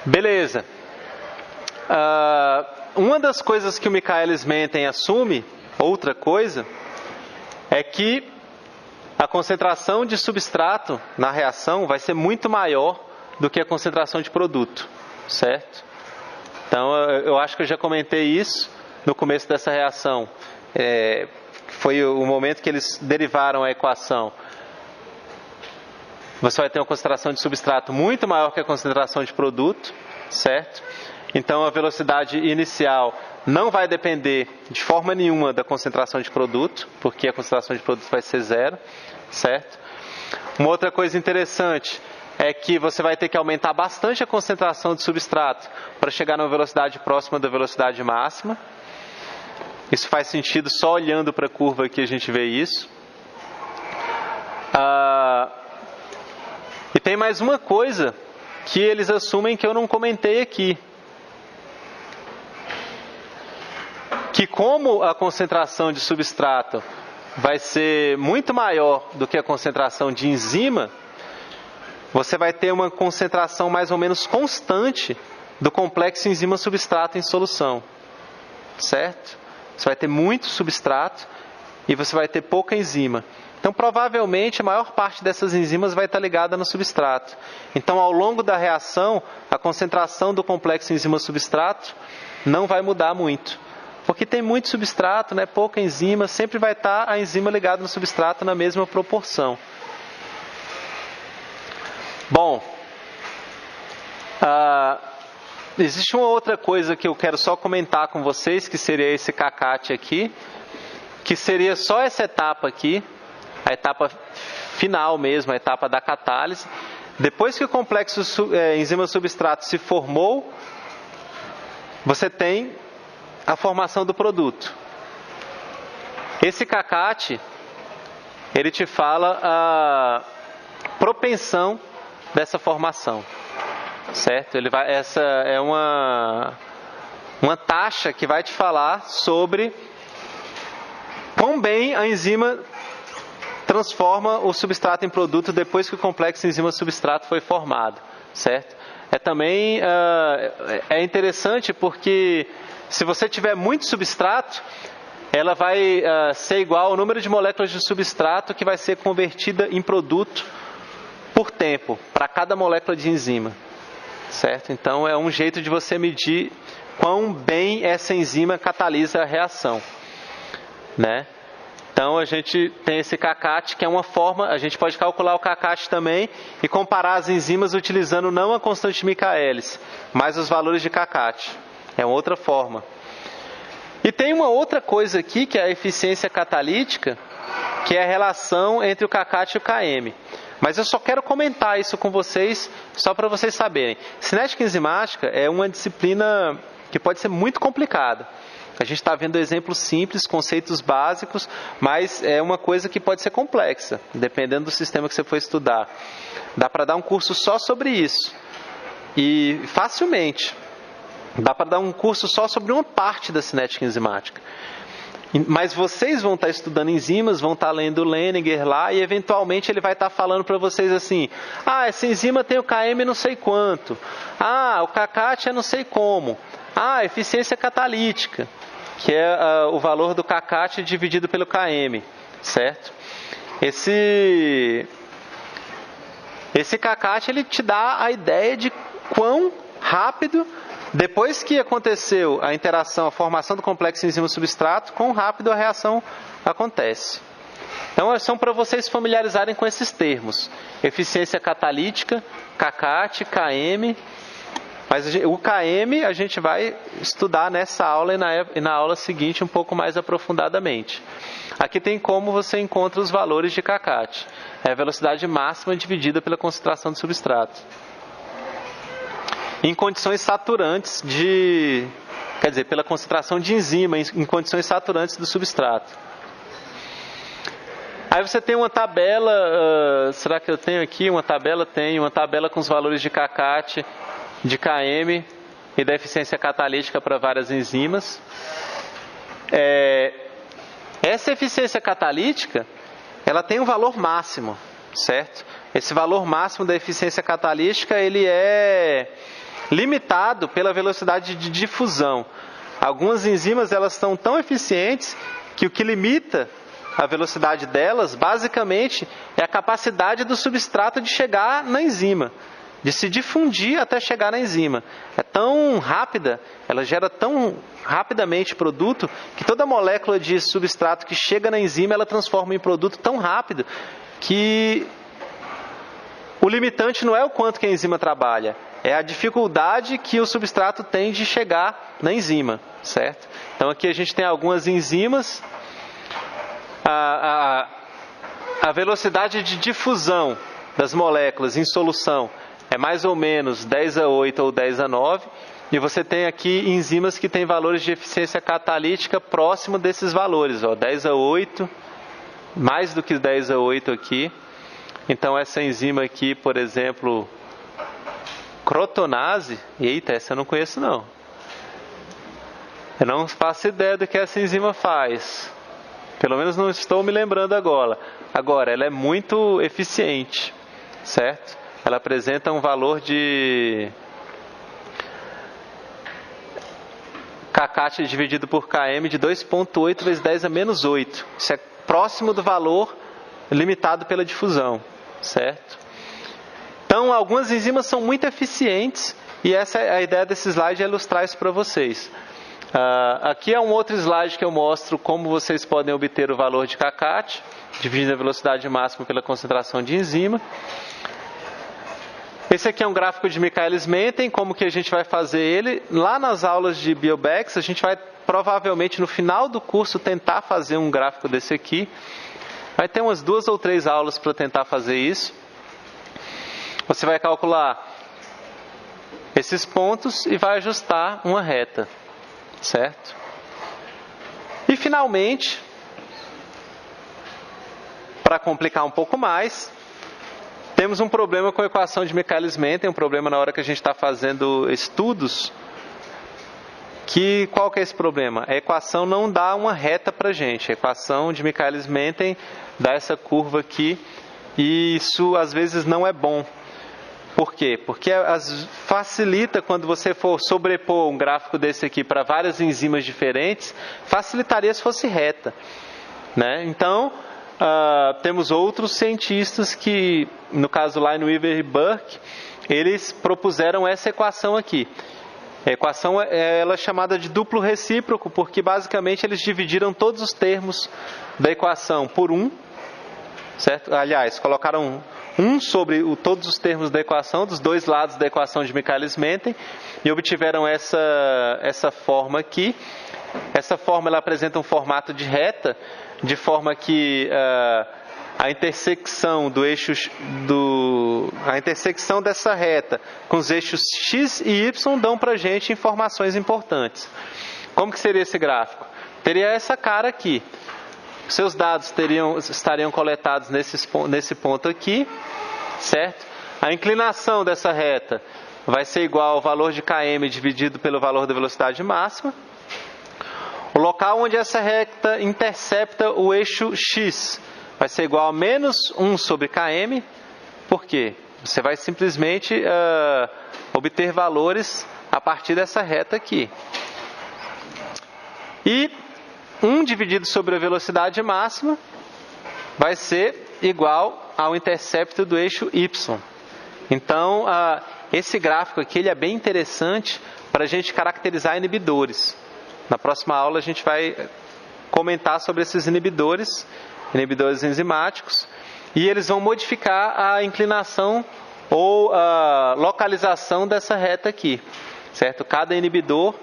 Beleza. Uma das coisas que o Michaelis-Menten assume, outra coisa, é que a concentração de substrato na reação vai ser muito maior do que a concentração de produto, certo? Então, eu acho que eu já comentei isso no começo dessa reação. Foi o momento que eles derivaram a equação. Você vai ter uma concentração de substrato muito maior que a concentração de produto, certo? Então, a velocidade inicial não vai depender de forma nenhuma da concentração de produto, porque a concentração de produto vai ser 0, certo? Uma outra coisa interessante é que você vai ter que aumentar bastante a concentração de substrato para chegar numa velocidade próxima da velocidade máxima. Isso faz sentido só olhando para a curva que a gente vê isso. E tem mais uma coisa que eles assumem que eu não comentei aqui, que como a concentração de substrato vai ser muito maior do que a concentração de enzima, você vai ter uma concentração mais ou menos constante do complexo enzima-substrato em solução, certo? Você vai ter muito substrato e você vai ter pouca enzima. Então, provavelmente, a maior parte dessas enzimas vai estar ligada no substrato. Então, ao longo da reação, a concentração do complexo enzima-substrato não vai mudar muito. Porque tem muito substrato, né, pouca enzima, sempre vai estar a enzima ligada no substrato na mesma proporção. Bom, existe uma outra coisa que eu quero só comentar com vocês, que seria esse CACAT aqui, que seria só essa etapa aqui, a etapa final mesmo, a etapa da catálise. Depois que o complexo enzima-substrato se formou, você tem a formação do produto. Esse CACAT, ele te fala a propensão dessa formação, certo? Essa é uma taxa que vai te falar sobre quão bem a enzima transforma o substrato em produto depois que o complexo enzima-substrato foi formado, certo? Também é interessante porque se você tiver muito substrato, ela vai ser igual ao número de moléculas de substrato que vai ser convertida em produto por tempo, para cada molécula de enzima, certo? Então é um jeito de você medir quão bem essa enzima catalisa a reação, né? Então a gente tem esse CACAT, que é uma forma, a gente pode calcular o CACAT também e comparar as enzimas utilizando não a constante Michaelis, mas os valores de CACAT. É uma outra forma. E tem uma outra coisa aqui, que é a eficiência catalítica, que é a relação entre o CACAT e o KM. Mas eu só quero comentar isso com vocês, só para vocês saberem. Cinética enzimática é uma disciplina que pode ser muito complicada. A gente está vendo exemplos simples, conceitos básicos, mas é uma coisa que pode ser complexa, dependendo do sistema que você for estudar. Dá para dar um curso só sobre isso. E facilmente. Dá para dar um curso só sobre uma parte da cinética enzimática. Mas vocês vão estar estudando enzimas, vão estar lendo o Lehninger lá, e eventualmente ele vai estar falando para vocês assim: essa enzima tem o KM não sei quanto. O CACAT é não sei como. Eficiência catalítica, que é o valor do CACAT dividido pelo KM, certo? Esse CACAT, ele te dá a ideia de quão rápido, depois que aconteceu a interação, a formação do complexo enzima-substrato, quão rápido a reação acontece. Então, são para vocês familiarizarem com esses termos: eficiência catalítica, CACAT, KM. Mas o KM a gente vai estudar nessa aula e na aula seguinte um pouco mais aprofundadamente. Aqui tem como você encontra os valores de CACAT. É a velocidade máxima dividida pela concentração do substrato. Em condições saturantes pela concentração de enzima em condições saturantes do substrato. Aí você tem uma tabela, será que eu tenho aqui uma tabela? Tenho uma tabela com os valores de CACAT, de KM e da eficiência catalítica para várias enzimas. Essa eficiência catalítica, ela tem um valor máximo, certo? Esse valor máximo da eficiência catalítica, ele é limitado pela velocidade de difusão. Algumas enzimas, elas estão tão eficientes que o que limita a velocidade delas, basicamente, é a capacidade do substrato de chegar na enzima, de se difundir até chegar na enzima. É tão rápida, ela gera tão rapidamente produto, que toda molécula de substrato que chega na enzima, ela transforma em produto tão rápido, que o limitante não é o quanto que a enzima trabalha, é a dificuldade que o substrato tem de chegar na enzima, certo? Então aqui a gente tem algumas enzimas. A velocidade de difusão das moléculas em solução é mais ou menos 10⁸ ou 10⁹, e você tem aqui enzimas que têm valores de eficiência catalítica próximo desses valores, 10⁸, mais do que 10⁸ aqui. Então essa enzima aqui, por exemplo, crotonase, eita, essa eu não conheço não. Eu não faço ideia do que essa enzima faz. Pelo menos não estou me lembrando agora. Agora, ela é muito eficiente, certo? Ela apresenta um valor de kcat dividido por km de 2,8 vezes 10 a menos 8. Isso é próximo do valor limitado pela difusão, certo? Então, algumas enzimas são muito eficientes e essa é a ideia desse slide, é ilustrar isso para vocês. Aqui é um outro slide que eu mostro como vocês podem obter o valor de kcat, dividindo a velocidade máxima pela concentração de enzima. Esse aqui é um gráfico de Michaelis-Menten, como que a gente vai fazer ele. Lá nas aulas de Biobex, a gente vai provavelmente no final do curso tentar fazer um gráfico desse aqui. Vai ter umas 2 ou 3 aulas para tentar fazer isso. Você vai calcular esses pontos e vai ajustar uma reta, certo? E finalmente, para complicar um pouco mais, temos um problema com a equação de Michaelis-Menten, um problema na hora que a gente está fazendo estudos. Qual que é esse problema? A equação não dá uma reta para a gente. A equação de Michaelis-Menten dá essa curva aqui e isso às vezes não é bom. Por quê? Porque facilita quando você for sobrepor um gráfico desse aqui para várias enzimas diferentes, facilitaria se fosse reta, né? Então, temos outros cientistas que, no caso Lineweaver e Burke, eles propuseram essa equação aqui. A equação ela é chamada de duplo recíproco, porque basicamente eles dividiram todos os termos da equação por 1, certo? Aliás, colocaram 1 sobre todos os termos da equação, dos dois lados da equação de Michaelis-Menten, e obtiveram essa forma aqui. Essa forma ela apresenta um formato de reta, de forma que a intersecção a intersecção dessa reta com os eixos x e y dão para a gente informações importantes. Como que seria esse gráfico? Teria essa cara aqui. Seus dados estariam coletados nesse ponto aqui, certo? A inclinação dessa reta vai ser igual ao valor de km dividido pelo valor da velocidade máxima. O local onde essa reta intercepta o eixo x vai ser igual a menos 1 sobre km. Por quê? Você vai simplesmente obter valores a partir dessa reta aqui. E 1 dividido sobre a velocidade máxima vai ser igual ao intercepto do eixo y. Então, esse gráfico aqui ele é bem interessante para a gente caracterizar inibidores. Na próxima aula a gente vai comentar sobre esses inibidores enzimáticos, e eles vão modificar a inclinação ou a localização dessa reta aqui, certo? Cada inibidor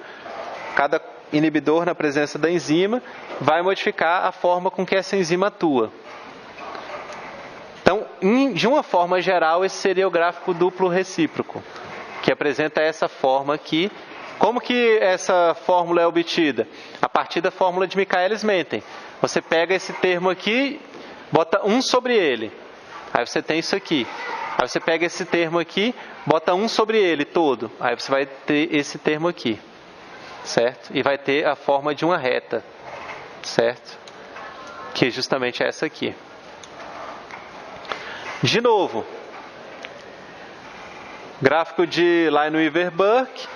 na presença da enzima vai modificar a forma com que essa enzima atua. Então, de uma forma geral, esse seria o gráfico duplo recíproco, que apresenta essa forma aqui. Como que essa fórmula é obtida? A partir da fórmula de Michaelis-Menten. Você pega esse termo aqui, bota 1 sobre ele. Aí você tem isso aqui. Aí você pega esse termo aqui, bota 1 sobre ele todo. Aí você vai ter esse termo aqui, certo? E vai ter a forma de uma reta, certo? Que justamente é essa aqui. De novo, gráfico de Lineweaver-Burke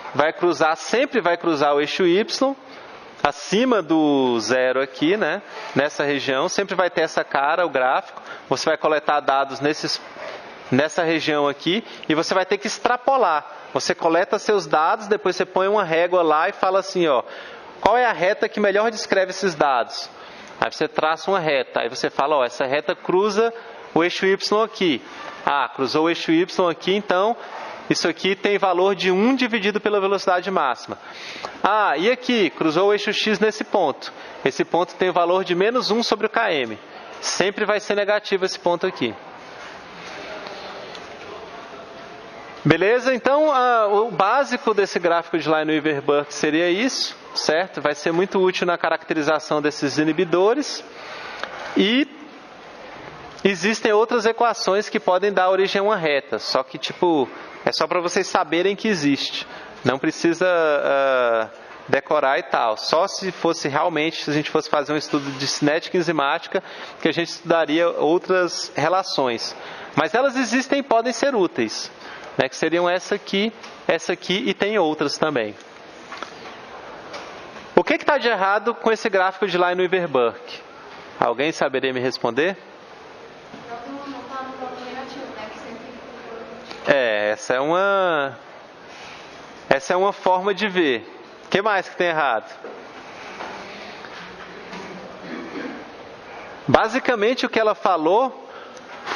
sempre vai cruzar o eixo y acima do zero aqui, né? Nessa região, sempre vai ter essa cara, o gráfico. Você vai coletar dados nessa região aqui e você vai ter que extrapolar. Você coleta seus dados, depois você põe uma régua lá e fala assim, ó, qual é a reta que melhor descreve esses dados? Aí você traça uma reta, aí você fala, ó, essa reta cruza o eixo y aqui. Cruzou o eixo y aqui, então isso aqui tem valor de 1 dividido pela velocidade máxima. E aqui, cruzou o eixo x nesse ponto. Esse ponto tem o valor de menos 1 sobre o km. Sempre vai ser negativo esse ponto aqui. Beleza? Então, o básico desse gráfico de Lineweaver-Burke seria isso, certo? Vai ser muito útil na caracterização desses inibidores. E existem outras equações que podem dar origem a uma reta, só que, é só para vocês saberem que existe. Não precisa decorar e tal. Só se fosse realmente, se a gente fosse fazer um estudo de cinética enzimática, que a gente estudaria outras relações. Mas elas existem e podem ser úteis, né? Que seriam essa aqui e tem outras também. O que está de errado com esse gráfico de Lineweaver-Burke? Alguém saberia me responder?
Não está no ponto negativo, né? Que sempre
essa é uma forma de ver. O que mais que tem errado? Basicamente o que ela falou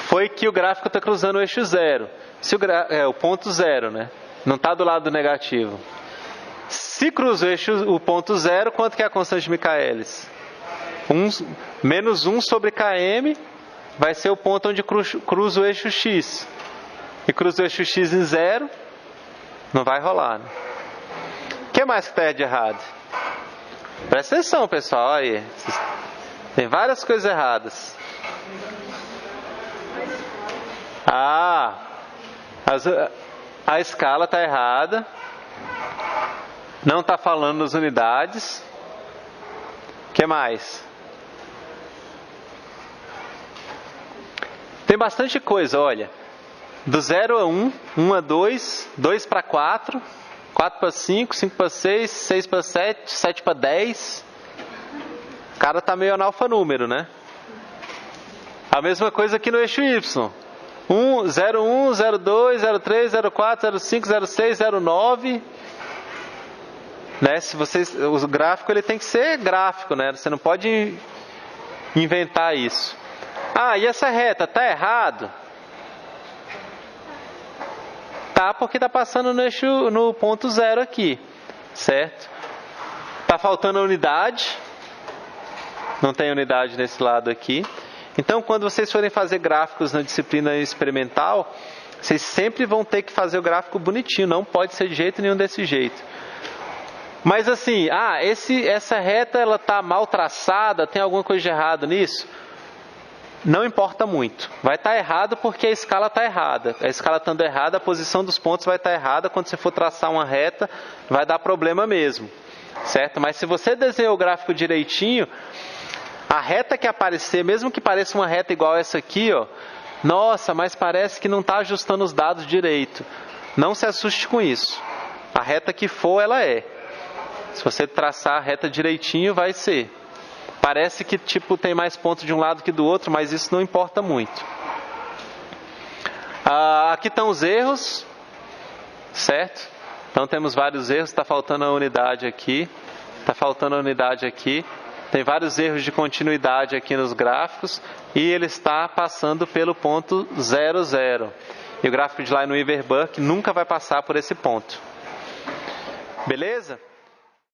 foi que o gráfico está cruzando o eixo zero. Se o ponto zero, né? Não está do lado do negativo. Se cruza o ponto zero, quanto que é a constante de Michaelis? Menos 1 sobre km vai ser o ponto onde cruza o eixo x. E cruza o eixo x em zero, não vai rolar, né? O que mais que está de errado? Presta atenção, pessoal. Aí. Tem várias coisas erradas. A escala está errada. Não está falando nas unidades. O que mais? Tem bastante coisa, olha. Do 0 a 1, 1 a 2, 2 para 4, 4 para 5, 5 para 6, 6 para 7, 7 para 10. O cara tá meio analfanúmero, né? A mesma coisa aqui no eixo Y. 0,1, 0,2, 0,3, 0,4, 0,5, 0,6, 0,9. Né? O gráfico ele tem que ser gráfico, né? Você não pode inventar isso. E essa reta tá errado? Tá, porque tá passando no ponto zero aqui, certo? Tá faltando a unidade. Não tem unidade nesse lado aqui. Então, quando vocês forem fazer gráficos na disciplina experimental, vocês sempre vão ter que fazer o gráfico bonitinho. Não pode ser de jeito nenhum desse jeito. Mas assim, essa reta ela tá mal traçada, tem alguma coisa de errado nisso? Não importa muito. Vai estar errado porque a escala está errada. A escala estando errada, a posição dos pontos vai estar errada. Quando você for traçar uma reta, vai dar problema mesmo. Certo? Mas se você desenhar o gráfico direitinho, a reta que aparecer, mesmo que pareça uma reta igual essa aqui, ó, nossa, mas parece que não está ajustando os dados direito. Não se assuste com isso. A reta que for, ela é. Se você traçar a reta direitinho, vai ser. Parece que tem mais pontos de um lado que do outro, mas isso não importa muito. Aqui estão os erros, certo? Então temos vários erros, está faltando a unidade aqui, está faltando a unidade aqui. Tem vários erros de continuidade aqui nos gráficos e ele está passando pelo ponto 0, 0. E o gráfico de Lineweaver-Burke nunca vai passar por esse ponto. Beleza?